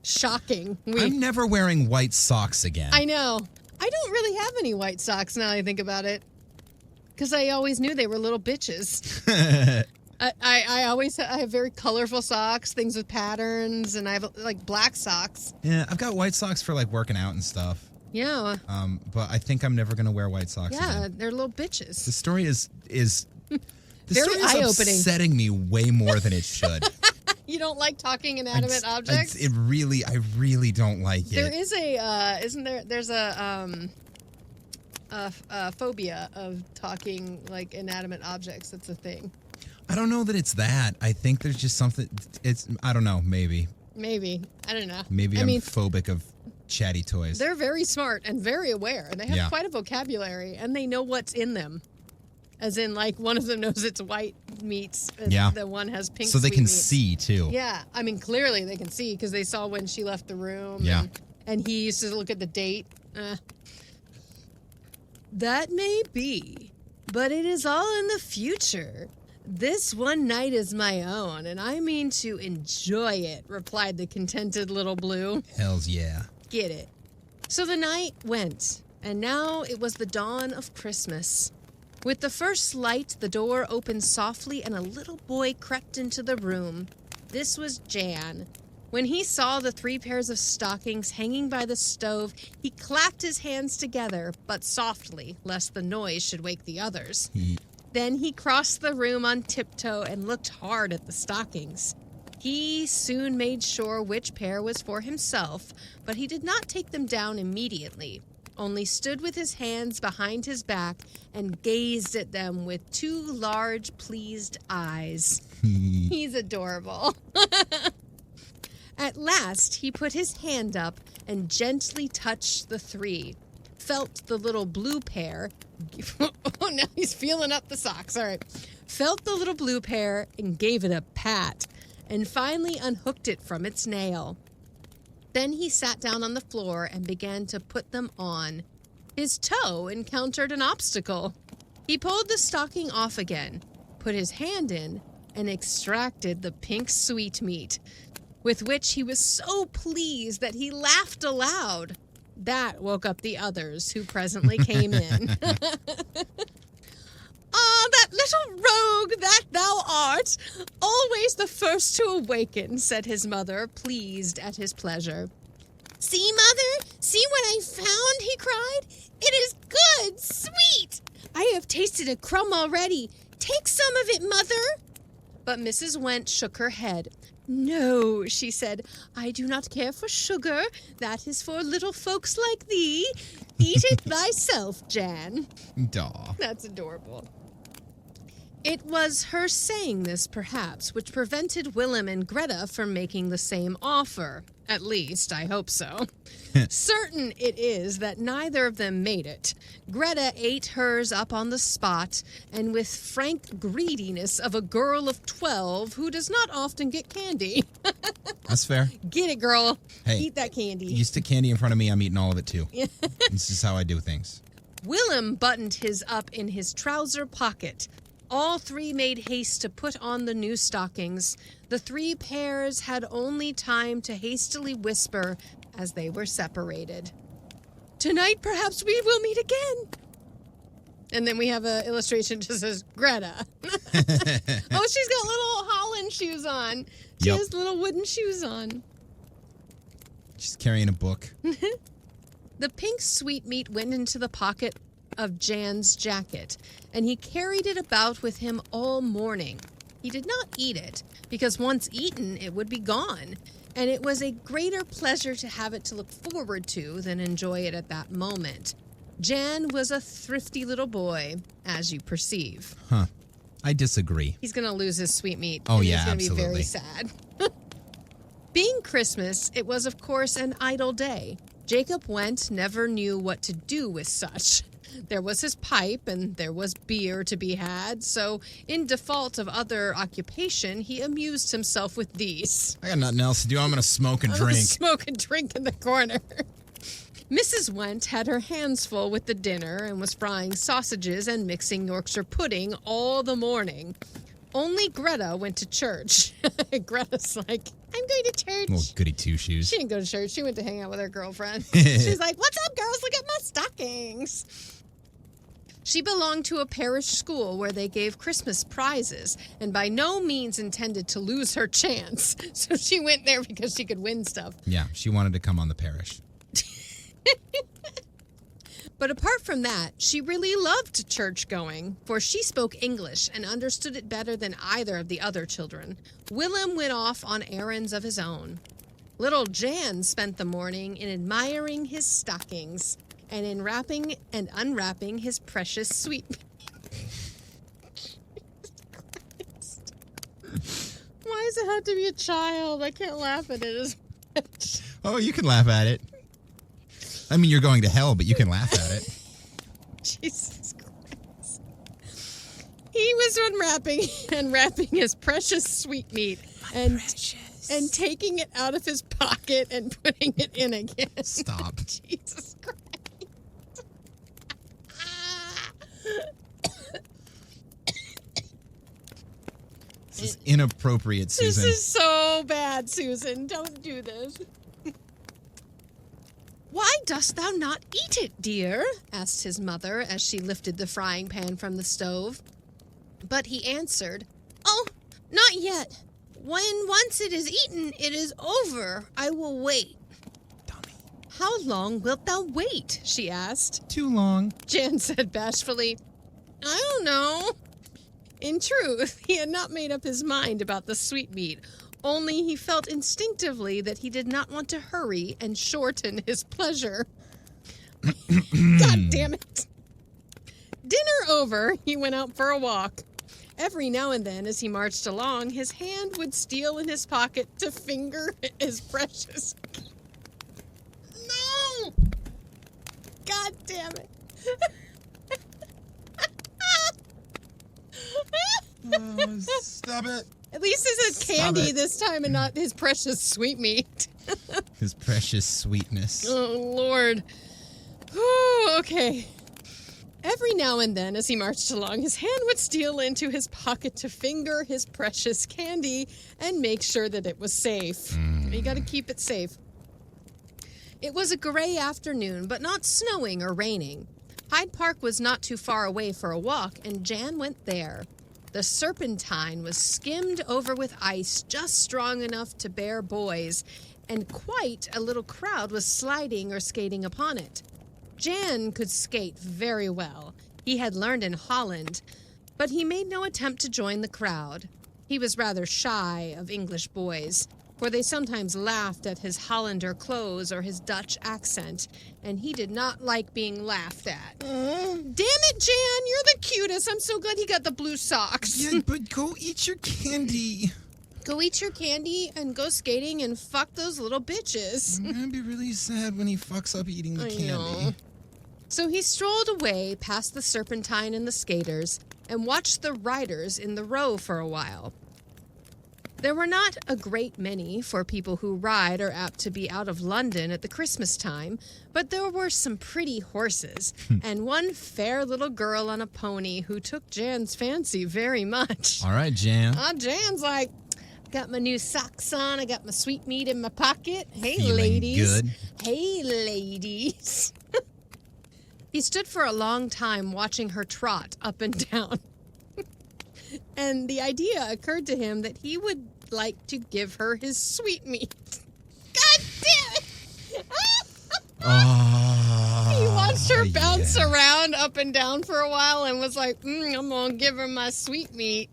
Shocking. I'm never wearing white socks again. I know. I don't really have any white socks now I think about it. Because I always knew they were little bitches. I have very colorful socks, things with patterns, and I have like black socks. Yeah, I've got white socks for like working out and stuff. Yeah. But I think I'm never gonna wear white socks again. Yeah, they're little bitches. The story is very eye-opening. Upsetting me way more than it should. You don't like talking inanimate objects? I really don't like it. There is there's a phobia of talking like inanimate objects. That's a thing. I don't know that it's that. I think there's just something, I don't know, maybe. Maybe. I don't know. Maybe I'm phobic of chatty toys. They're very smart and very aware, and they have quite a vocabulary, and they know what's in them. As in, like, one of them knows it's white meats, and the one has pink so they can meats. see, too. Yeah. I mean, clearly they can see, because they saw when she left the room. Yeah. And he used to look at the date. That may be, but it is all in the future. This one night is my own, and I mean to enjoy it, replied the contented little blue. Hells yeah. Get it. So the night went, and now it was the dawn of Christmas. With the first light, the door opened softly, and a little boy crept into the room. This was Jan. When he saw the 3 pairs of stockings hanging by the stove, he clapped his hands together, but softly, lest the noise should wake the others. Then he crossed the room on tiptoe and looked hard at the stockings. He soon made sure which pair was for himself, but he did not take them down immediately, only stood with his hands behind his back and gazed at them with 2 large, pleased eyes. He's adorable. At last, he put his hand up and gently touched the 3. Felt the little blue pair. Oh, now he's feeling up the socks. All right. Felt the little blue pair and gave it a pat, and finally unhooked it from its nail. Then he sat down on the floor and began to put them on. His toe encountered an obstacle. He pulled the stocking off again, put his hand in, and extracted the pink sweetmeat, with which he was so pleased that he laughed aloud. That woke up the others, who presently came in. Ah, that little rogue that thou art, always the first to awaken, said his mother, pleased at his pleasure. See, mother, see what I found, he cried. It is good, sweet. I have tasted a crumb already. Take some of it, mother. But Mrs. Went shook her head. No, she said, I do not care for sugar. That is for little folks like thee. Eat it thyself, Jan. Daw. That's adorable. It was her saying this, perhaps, which prevented Willem and Greta from making the same offer. At least, I hope so. Certain it is that neither of them made it. Greta ate hers up on the spot, and with frank greediness of a girl of 12 who does not often get candy. That's fair. Get it, girl. Hey, eat that candy. You stick candy in front of me, I'm eating all of it too. This is how I do things. Willem buttoned his up in his trouser pocket. All three made haste to put on the new stockings. The three pairs had only time to hastily whisper as they were separated. Tonight, perhaps we will meet again. And then we have an illustration that says, Greta. Oh, she's got little Holland shoes on. She has little wooden shoes on. She's carrying a book. The pink sweetmeat went into the pocket of Jan's jacket, and he carried it about with him all morning. He did not eat it, because once eaten, it would be gone, and it was a greater pleasure to have it to look forward to than enjoy it at that moment. Jan was a thrifty little boy, as you perceive. Huh. I disagree. He's going to lose his sweetmeat. Oh, and yeah, he's going to be very absolutely. sad. Being Christmas, it was, of course, an idle day. Jacob Went never knew what to do with such. There was his pipe, and there was beer to be had, so in default of other occupation, he amused himself with these. I got nothing else to do. I'm going to smoke and I'm drink. gonna smoke and drink in the corner. Mrs. Went had her hands full with the dinner and was frying sausages and mixing Yorkshire pudding all the morning. Only Greta went to church. Greta's like, I'm going to church. Well, goody two-shoes. She didn't go to church. She went to hang out with her girlfriend. She's like, what's up, girls? Look at my stockings. She belonged to a parish school where they gave Christmas prizes and by no means intended to lose her chance. So she went there because she could win stuff. Yeah, she wanted to come on the parish. But apart from that, she really loved church going, for she spoke English and understood it better than either of the other children. Willem went off on errands of his own. Little Jan spent the morning in admiring his stockings and in wrapping and unwrapping his precious sweetmeat. Why does it have to be a child? I can't laugh at it as much. Oh, you can laugh at it. I mean, you're going to hell, but you can laugh at it. Jesus Christ. He was unwrapping and wrapping his precious sweetmeat and taking it out of his pocket and putting it in again. Stop. Jesus Christ. This is inappropriate, Susan. This is so bad, Susan. Don't do this. Why dost thou not eat it, dear? Asked his mother as she lifted the frying pan from the stove. But he answered, Oh, not yet. When once it is eaten, it is over. I will wait. Dummy. How long wilt thou wait? She asked. Too long. Jan said bashfully, I don't know. In truth, he had not made up his mind about the sweetmeat. Only he felt instinctively that he did not want to hurry and shorten his pleasure. God damn it. Dinner over, he went out for a walk. Every now and then, as he marched along, his hand would steal in his pocket to finger his precious... No! God damn it. Oh, stop it. At least it's a candy this time and not his precious sweetmeat. His precious sweetness. Oh, Lord. Whew, okay. Every now and then, as he marched along, his hand would steal into his pocket to finger his precious candy and make sure that it was safe. You got to keep it safe. It was a gray afternoon, but not snowing or raining. Hyde Park was not too far away for a walk, and Jan went there. The Serpentine was skimmed over with ice just strong enough to bear boys, and quite a little crowd was sliding or skating upon it. Jan could skate very well. He had learned in Holland, but he made no attempt to join the crowd. He was rather shy of English boys. for they sometimes laughed at his Hollander clothes or his Dutch accent, and he did not like being laughed at. Damn it, Jan, you're the cutest. I'm so glad he got the blue socks. Yeah, but go eat your candy. Go eat your candy and go skating and fuck those little bitches. I'm gonna be really sad when he fucks up eating the candy. Know. So he strolled away past the Serpentine and the skaters and watched the riders in the row for a while. There were not a great many, for people who ride are apt to be out of London at the Christmas time, but there were some pretty horses, and one fair little girl on a pony who took Jan's fancy very much. All right, Jan. Jan's like, got my new socks on, I got my sweetmeat in my pocket. Hey, Feeling ladies. good. Hey, ladies. He stood for a long time watching her trot up and down. And the idea occurred to him that he would like to give her his sweetmeat. God damn it! He watched her bounce around up and down for a while and was like, I'm going to give her my sweetmeat.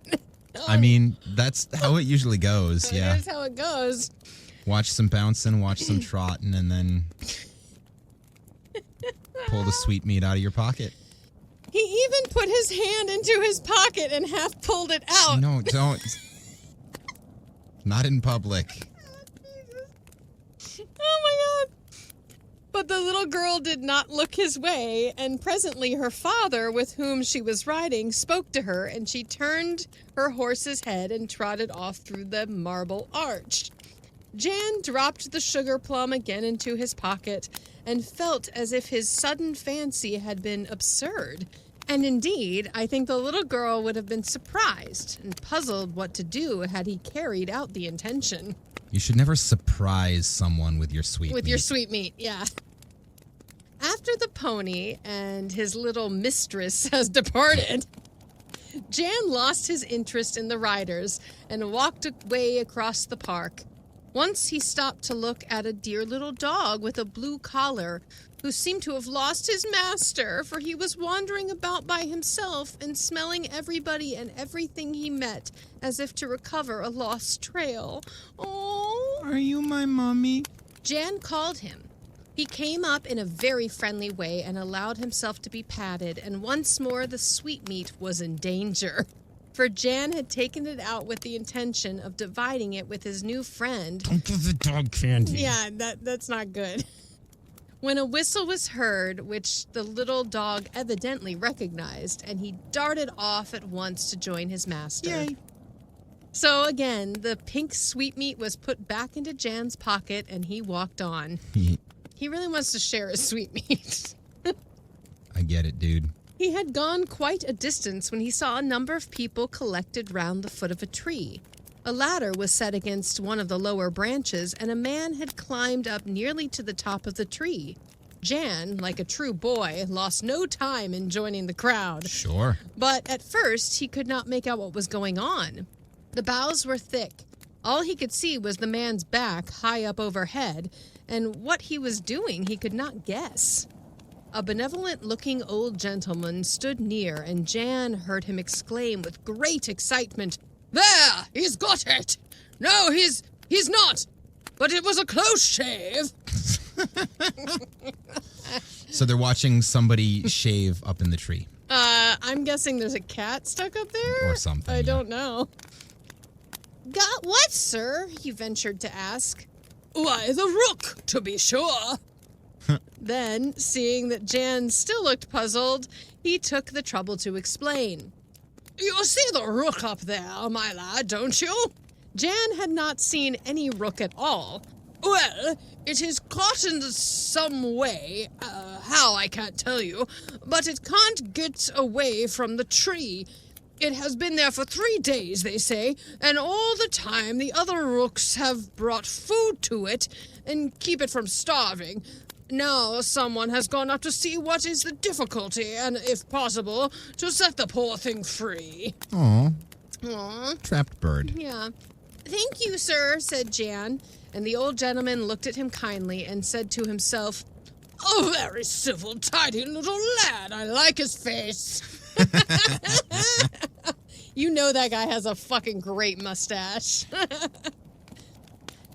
I mean, that's how it usually goes, yeah. That's how it goes. Watch some bouncing, watch some trotting, and then pull the sweetmeat out of your pocket. He even put his hand into his pocket and half pulled it out. No, don't. Not in public. Oh my God. But the little girl did not look his way, and presently her father, with whom she was riding, spoke to her, and she turned her horse's head and trotted off through the marble arch. Jan dropped the sugar plum again into his pocket and felt as if his sudden fancy had been absurd. And indeed, I think the little girl would have been surprised and puzzled what to do had he carried out the intention. You should never surprise someone with your sweetmeat. With your sweetmeat, yeah. After the pony and his little mistress has departed, Jan lost his interest in the riders and walked away across the park. Once he stopped to look at a dear little dog with a blue collar who seemed to have lost his master, for he was wandering about by himself and smelling everybody and everything he met as if to recover a lost trail. Oh, are you my mommy? Jan called him. He came up in a very friendly way and allowed himself to be patted, and once more the sweetmeat was in danger. For Jan had taken it out with the intention of dividing it with his new friend. Don't give the dog candy. Yeah, that's not good. When a whistle was heard, which the little dog evidently recognized, and he darted off at once to join his master. Yay. So again, the pink sweetmeat was put back into Jan's pocket, and he walked on. He really wants to share his sweetmeat. I get it, dude. He had gone quite a distance when he saw a number of people collected round the foot of a tree. A ladder was set against one of the lower branches, and a man had climbed up nearly to the top of the tree. Jan, like a true boy, lost no time in joining the crowd. Sure. But at first, he could not make out what was going on. The boughs were thick. All he could see was the man's back high up overhead, and what he was doing he could not guess. A benevolent-looking old gentleman stood near, and Jan heard him exclaim with great excitement, "There! He's got it! No, he's not! But it was a close shave!" So they're watching somebody shave up in the tree. I'm guessing there's a cat stuck up there? Or something, I yeah. don't know. "Got what, sir?" he ventured to ask. "Why, the rook, to be sure." Then, seeing that Jan still looked puzzled, he took the trouble to explain. "You see the rook up there, my lad, don't you?" Jan had not seen any rook at all. "Well, it is caught in some way, how I can't tell you, but it can't get away from the tree. It has been there for 3 days, they say, and all the time the other rooks have brought food to it and keep it from starving. Now someone has gone up to see what is the difficulty, and, if possible, to set the poor thing free." Aw. Aw. Trapped bird. Yeah. "Thank you, sir," said Jan, and the old gentleman looked at him kindly and said to himself, "A very civil, tidy little lad. I like his face." You know that guy has a fucking great mustache.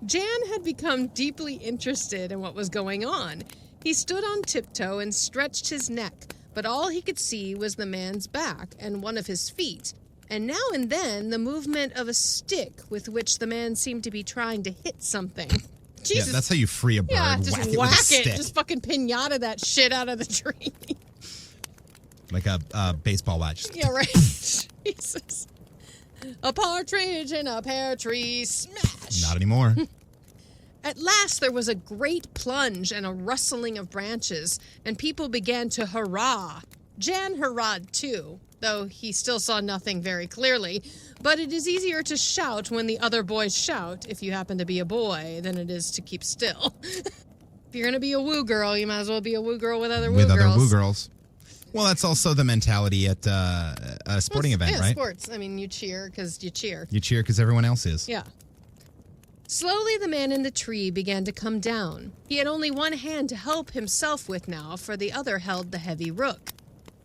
Jan had become deeply interested in what was going on. He stood on tiptoe and stretched his neck, but all he could see was the man's back and one of his feet, and now and then the movement of a stick with which the man seemed to be trying to hit something. Jesus. Yeah, that's how you free a bird. Yeah, just whack it whack with a it. stick. Just fucking pinata that shit out of the tree. Like a baseball bat. Just Yeah, right. Jesus. A partridge in a pear tree, smash. not anymore. At last there was a great plunge and a rustling of branches, and people began to hurrah. Jan hurrahed too, though he still saw nothing very clearly. But it is easier to shout when the other boys shout, if you happen to be a boy, than it is to keep still. If you're going to be a woo girl, you might as well be a woo girl with other woo girls. With other woo girls. Well, that's also the mentality at a sporting event, right? Sports. I mean, you cheer because you cheer. You cheer because everyone else is. Yeah. Slowly, the man in the tree began to come down. He had only one hand to help himself with now, for the other held the heavy rook.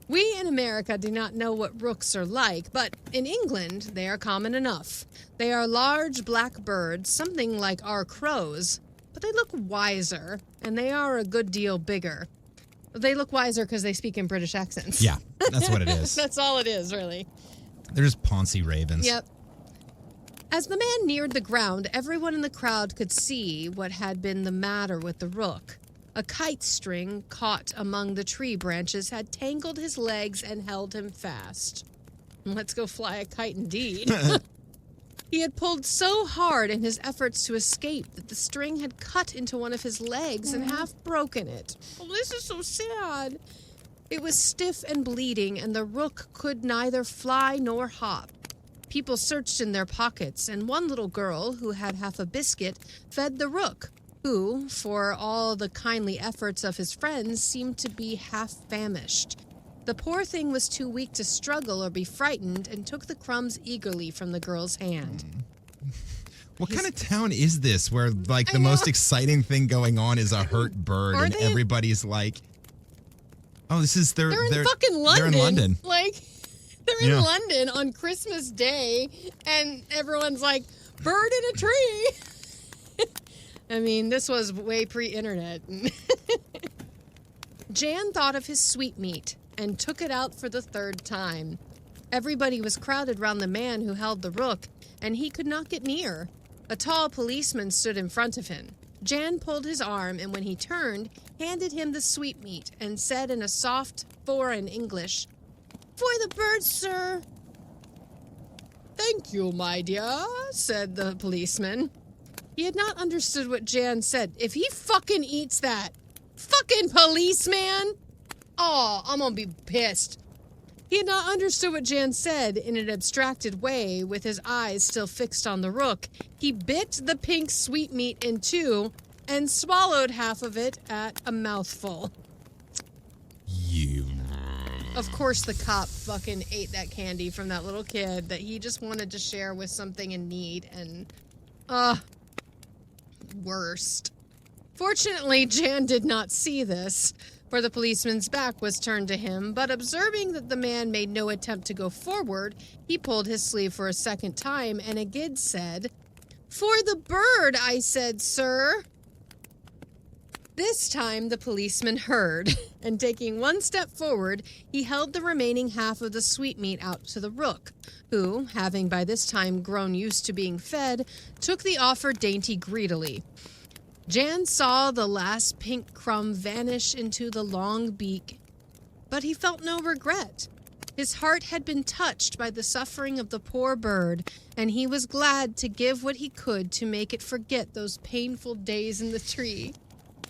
We in America do not know what rooks are like, but in England they are common enough. They are large black birds, something like our crows, but they look wiser, and they are a good deal bigger. They look wiser because they speak in British accents. Yeah, that's what it is. That's all it is, really. They're just poncy ravens. Yep. As the man neared the ground, everyone in the crowd could see what had been the matter with the rook. A kite string caught among the tree branches had tangled his legs and held him fast. Let's go fly a kite indeed. He had pulled so hard in his efforts to escape that the string had cut into one of his legs and half broken it. Oh, this is so sad. It was stiff and bleeding, and the rook could neither fly nor hop. People searched in their pockets, and one little girl, who had half a biscuit, fed the rook, who, for all the kindly efforts of his friends, seemed to be half famished. The poor thing was too weak to struggle or be frightened, and took the crumbs eagerly from the girl's hand. What kind of town is this where, like, the most exciting thing going on is a hurt bird, and everybody's like, oh, this is... They're in fucking London. They're in London. Like, they're in London on Christmas Day, and everyone's like, bird in a tree. I mean, this was way pre-internet. Jan thought of his sweetmeat and took it out for the third time. Everybody was crowded round the man who held the rook, and he could not get near. A tall policeman stood in front of him. Jan pulled his arm, and when he turned, handed him the sweetmeat and said in a soft, foreign English, "For the bird, sir." "Thank you, my dear," said the policeman. He had not understood what Jan said. If he fucking eats that, fucking policeman, oh, I'm gonna be pissed. He had not understood what Jan said in an abstracted way, with his eyes still fixed on the rook. He bit the pink sweetmeat in two and swallowed half of it at a mouthful. You. Of course the cop fucking ate that candy from that little kid that he just wanted to share with something in need, and worst. Fortunately, Jan did not see this, for the policeman's back was turned to him, but observing that the man made no attempt to go forward, he pulled his sleeve for a second time and again said, "For the bird, I said, sir." This time the policeman heard, and taking one step forward, he held the remaining half of the sweetmeat out to the rook, who, having by this time grown used to being fed, took the offered dainty greedily. Jan saw the last pink crumb vanish into the long beak, but he felt no regret. His heart had been touched by the suffering of the poor bird, and he was glad to give what he could to make it forget those painful days in the tree.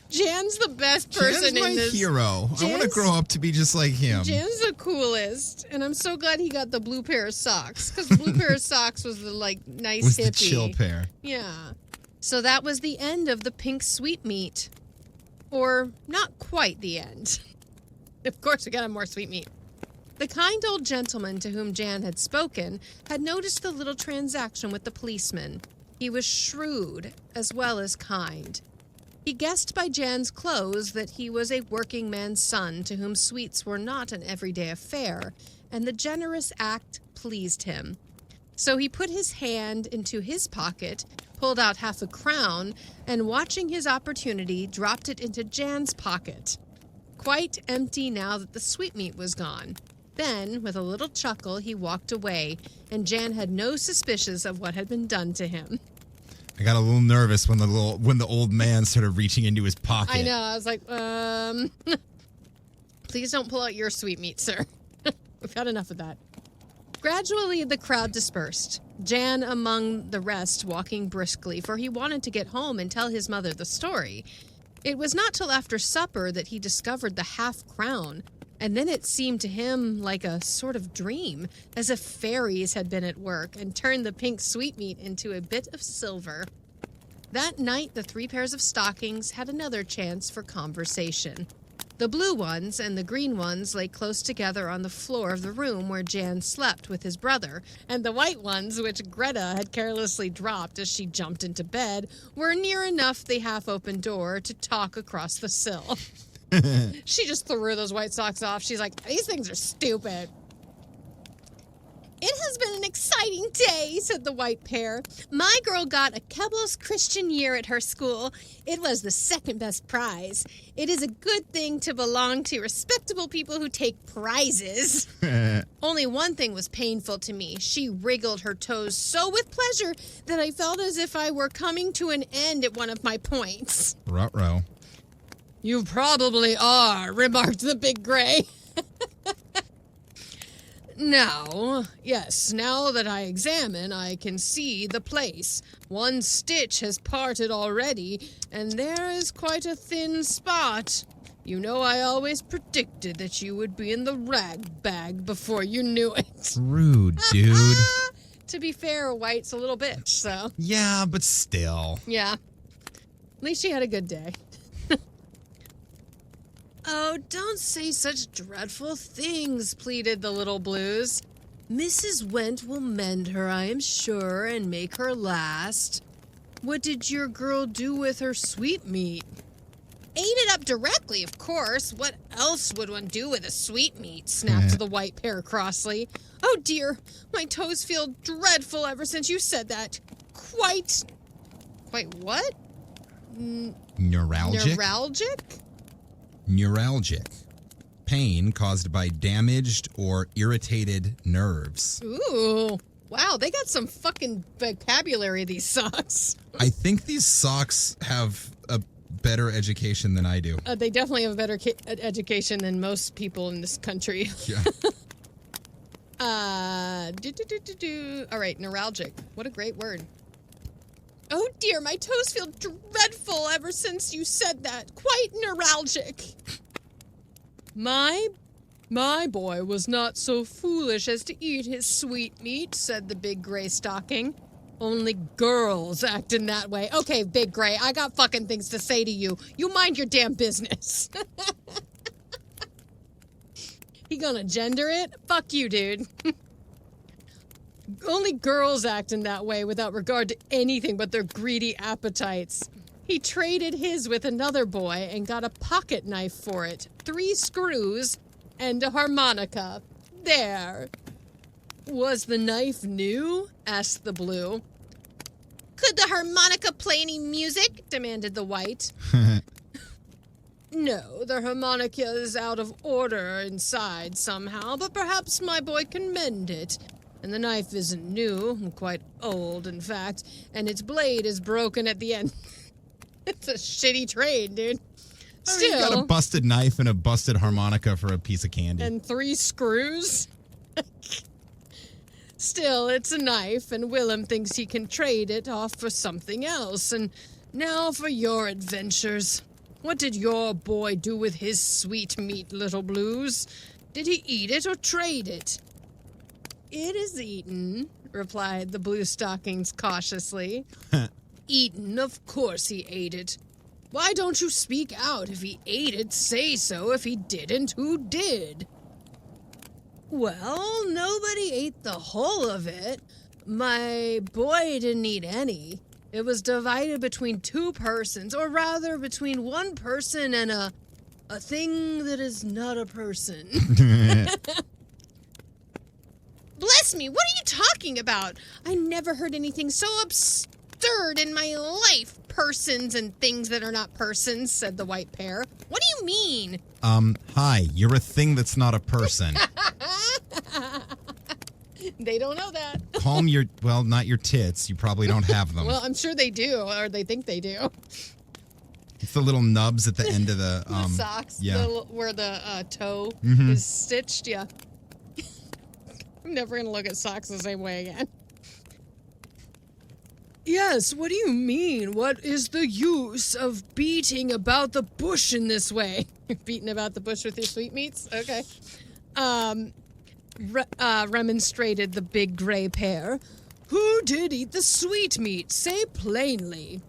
Jan's the best person Jan's my in this. hero. I want to grow up to be just like him. Jan's the coolest, and I'm so glad he got the blue pair of socks, because the blue pair of socks was the, like, nice was hippie. the chill pair. Yeah. So that was the end of the pink sweetmeat. Or not quite the end. Of course, we got more sweetmeat. The kind old gentleman to whom Jan had spoken had noticed the little transaction with the policeman. He was shrewd as well as kind. He guessed by Jan's clothes that he was a working man's son to whom sweets were not an everyday affair, and the generous act pleased him. So he put his hand into his pocket, pulled out half a crown, and watching his opportunity, dropped it into Jan's pocket. Quite empty now that the sweetmeat was gone. Then, with a little chuckle, he walked away, and Jan had no suspicions of what had been done to him. I got a little nervous when the old man started reaching into his pocket. I know. I was like, please don't pull out your sweetmeat, sir. We've had enough of that. Gradually, the crowd dispersed, Jan among the rest walking briskly, for he wanted to get home and tell his mother the story. It was not till after supper that he discovered the half-crown, and then it seemed to him like a sort of dream, as if fairies had been at work and turned the pink sweetmeat into a bit of silver. That night, the 3 pairs of stockings had another chance for conversation. The blue ones and the green ones lay close together on the floor of the room where Jan slept with his brother, and the white ones, which Greta had carelessly dropped as she jumped into bed, were near enough the half-open door to talk across the sill. She just threw those white socks off. She's like, these things are stupid. It has been an exciting day, said the white pair. My girl got a Kebbles Christian Year at her school. It was the second best prize. It is a good thing to belong to respectable people who take prizes. Only one thing was painful to me. She wriggled her toes so with pleasure that I felt as if I were coming to an end at one of my points. Ruh-roh. You probably are, remarked the big gray. Now that I examine, I can see the place. One stitch has parted already, and there is quite a thin spot. You know, I always predicted that you would be in the rag bag before you knew it. Rude, dude. To be fair, White's a little bitch, so. Yeah, but still. Yeah. At least she had a good day. Oh, don't say such dreadful things, pleaded the little blues. Mrs. Went will mend her, I am sure, and make her last. What did your girl do with her sweetmeat? Ate it up directly, of course. What else would one do with a sweetmeat? Snapped the white pair crossly. Oh dear, my toes feel dreadful ever since you said that. Quite what? Neuralgic? Neuralgic? Pain caused by damaged or irritated nerves. Ooh. Wow, they got some fucking vocabulary, these socks. I think these socks have a better education than I do. They definitely have a better education than most people in this country. Yeah. All right, neuralgic. What a great word. Oh dear, my toes feel dreadful ever since you said that. Quite neuralgic. My boy was not so foolish as to eat his sweetmeat, said the big gray stocking. Only girls act in that way. Okay, big gray, I got fucking things to say to you. You mind your damn business. He gonna gender it? Fuck you, dude. Only girls act in that way without regard to anything but their greedy appetites. He traded his with another boy and got a pocket knife for it, 3 screws, and a harmonica. There. Was the knife new? Asked the blue. Could the harmonica play any music? Demanded the white. No, the harmonica is out of order inside somehow, but perhaps my boy can mend it. And the knife isn't new, quite old, in fact, and its blade is broken at the end. It's a shitty trade, dude. Still, you got a busted knife and a busted harmonica for a piece of candy. And 3 screws? Still, it's a knife, and Willem thinks he can trade it off for something else. And now for your adventures. What did your boy do with his sweetmeat, little blues? Did he eat it or trade it? It is eaten, replied the blue stockings cautiously. Eaten, of course he ate it. Why don't you speak out? If he ate it, say so. If he didn't, who did? Well, nobody ate the whole of it. My boy didn't eat any. It was divided between 2 persons, or rather between 1 person and a thing that is not a person. Bless me, what are you talking about? I never heard anything so absurd. stirred in my life, persons and things that are not persons, said the white pair. What do you mean? Hi, you're a thing that's not a person. They don't know that. Calm your, well, not your tits. You probably don't have them. Well, I'm sure they do, or they think they do. It's the little nubs at the end of the socks, yeah. where the toe is stitched, yeah. I'm never going to look at socks the same way again. Yes, what do you mean? What is the use of beating about the bush in this way? You're beating about the bush with your sweetmeats? Okay. Remonstrated the big gray pair. Who did eat the sweetmeat? Say plainly.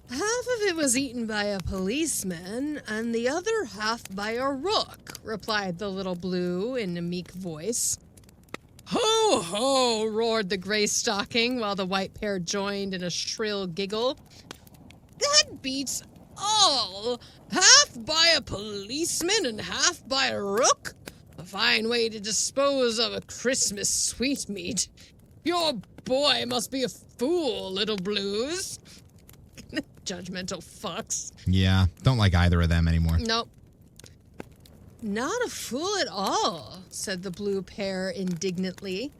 Half of it was eaten by a policeman, and the other half by a rook, replied the little blue in a meek voice. Ho, ho, roared the gray stocking, while the white pair joined in a shrill giggle. That beats all! Half by a policeman and half by a rook? A fine way to dispose of a Christmas sweetmeat. Your boy must be a fool, little blues. Judgmental fucks. Yeah, don't like either of them anymore. Nope. Not a fool at all, said the blue pair indignantly.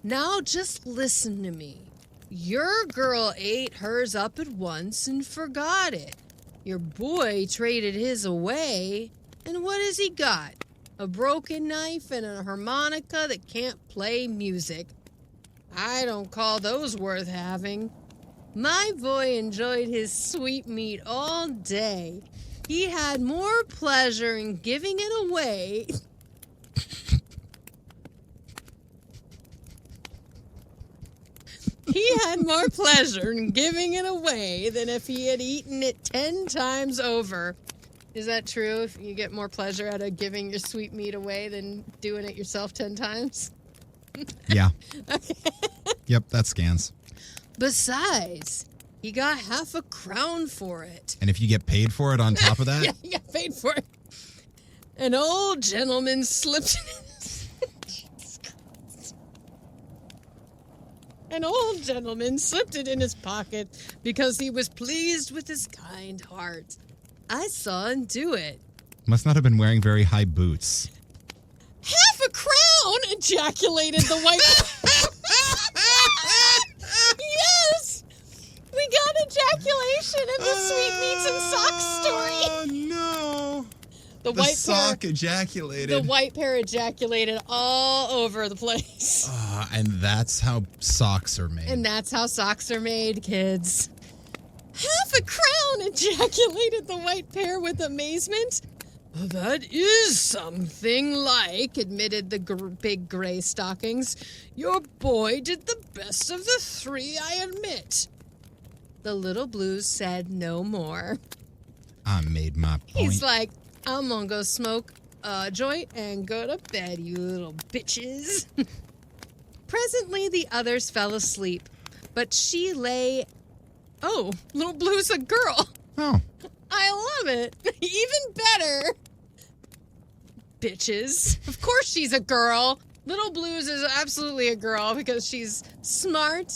Now just listen to me. Your girl ate hers up at once and forgot it. Your boy traded his away, and what has he got? A broken knife and a harmonica that can't play music. I don't call those worth having. My boy enjoyed his sweetmeat all day. He had more pleasure in giving it away. He had more pleasure in giving it away than if he had eaten it 10 times over. Is that true? If you get more pleasure out of giving your sweetmeat away than doing it yourself 10 times? Yeah. Okay. Yep, that scans. Besides, he got half a crown for it. And if you get paid for it on top of that? Yeah, you got paid for it. An old gentleman slipped An old gentleman slipped it in his pocket because he was pleased with his kind heart. I saw him do it. Must not have been wearing very high boots. Half a crown! Ejaculated the white... Yes! We got ejaculation in the sweetmeats and socks story. Oh, no. The white sock ejaculated. The white pair ejaculated all over the place. And that's how socks are made. And that's how socks are made, kids. Half a crown, ejaculated the white pair with amazement. That is something like, admitted the big gray stockings. Your boy did the best of the three, I admit. The little blues said no more. I made my point. He's like, I'm gonna go smoke a joint and go to bed, you little bitches. Presently, the others fell asleep, but she lay... Oh, little blue's a girl. Oh. I love it. Even better. Bitches. Of course she's a girl. Little Blues is absolutely a girl because she's smart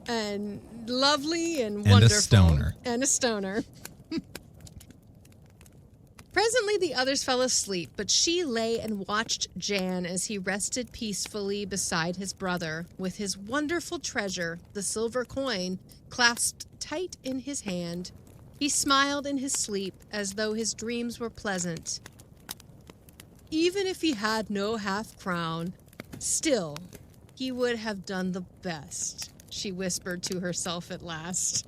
and lovely and wonderful. And a stoner. And a stoner. Presently, the others fell asleep, but she lay and watched Jan as he rested peacefully beside his brother, with his wonderful treasure, the silver coin, clasped tight in his hand. He smiled in his sleep as though his dreams were pleasant. Even if he had no half-crown, still, he would have done the best, she whispered to herself at last.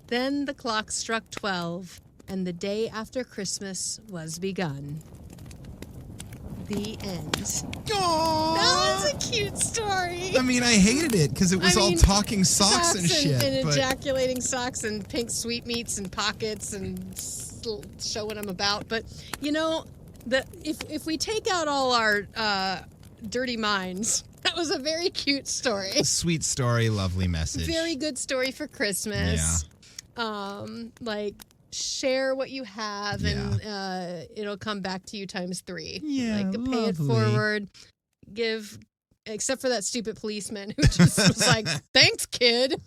Then the clock struck 12, and the day after Christmas was begun. The end. Aww. That was a cute story. I mean, I hated it because it was all talking socks and shit. And ejaculating socks and pink sweetmeats and pockets and showing them about. But, you know, if we take out all our dirty minds, that was a very cute story. Sweet story, lovely message. Very good story for Christmas. Yeah. Share what you have, and it'll come back to you times 3. Yeah, pay it forward. Give, except for that stupid policeman who just was like, "Thanks, kid."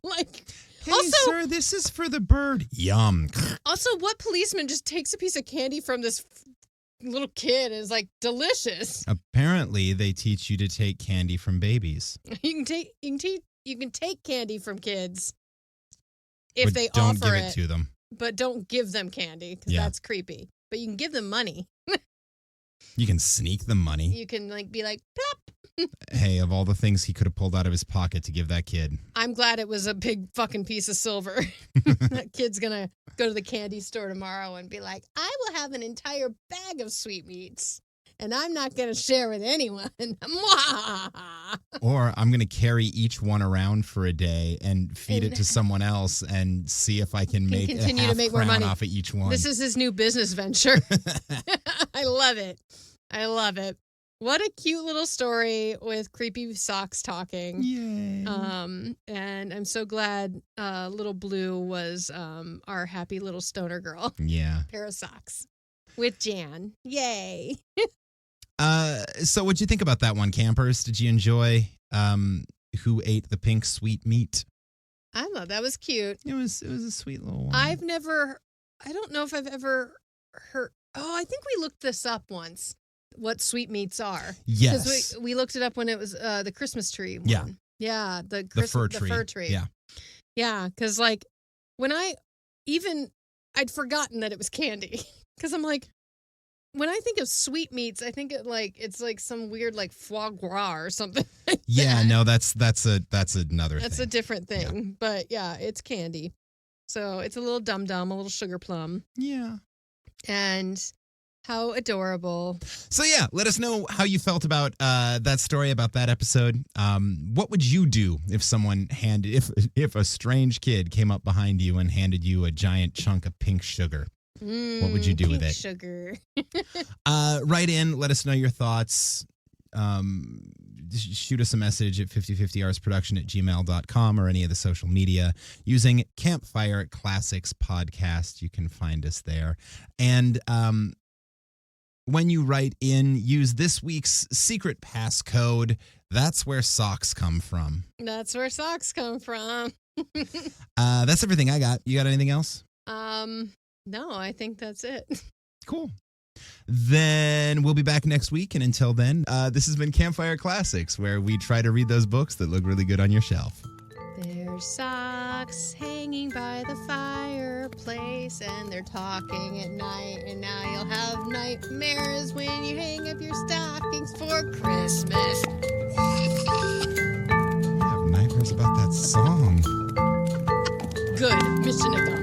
Like, hey, also, sir, this is for the bird. Yum. Also, what policeman just takes a piece of candy from this little kid and is like, delicious? Apparently, they teach you to take candy from babies. You can take candy from kids if but they don't offer give it to them. But don't give them candy because that's creepy. But you can give them money. You can sneak them money. You can be like, plop. Hey, of all the things he could have pulled out of his pocket to give that kid. I'm glad it was a big fucking piece of silver. That kid's going to go to the candy store tomorrow and be like, I will have an entire bag of sweetmeats. And I'm not going to share with anyone. Or I'm going to carry each one around for a day and feed it to someone else and see if I can make continue to make more money off of each one. This is his new business venture. I love it. I love it. What a cute little story with creepy socks talking. Yay. And I'm so glad little Blue was our happy little stoner girl. Yeah. Pair of socks with Jan. Yay. So what'd you think about that one, campers? Did you enjoy Who Ate the Pink Sweetmeat? I thought that was cute. It was a sweet little one. I don't know if I've ever heard. Oh, I think we looked this up once. What sweetmeats are? Yes, because we looked it up when it was the Christmas tree one. Yeah, the fir tree. Yeah, because like when I'd forgotten that it was candy because I'm like, when I think of sweetmeats, I think it's like some weird like foie gras or something. Like yeah, that. no, that's another. That's thing. a different thing, yeah. But yeah, it's candy. So it's a little dum-dum, a little sugar plum. Yeah. And how adorable. So yeah, let us know how you felt about that story, about that episode. What would you do if someone if a strange kid came up behind you and handed you a giant chunk of pink sugar? What would you do with it? Sugar. Write in, let us know your thoughts. Shoot us a message at 5050hoursproduction@gmail.com or any of the social media using Campfire Classics Podcast. You can find us there. And when you write in, use this week's secret passcode. That's where socks come from. That's where socks come from. That's everything I got. You got anything else? No, I think that's it. Cool. Then we'll be back next week. And until then, this has been Campfire Classics, where we try to read those books that look really good on your shelf. There's socks hanging by the fireplace, and they're talking at night. And now you'll have nightmares when you hang up your stockings for Christmas. I have nightmares about that song. Good. Mission accomplished.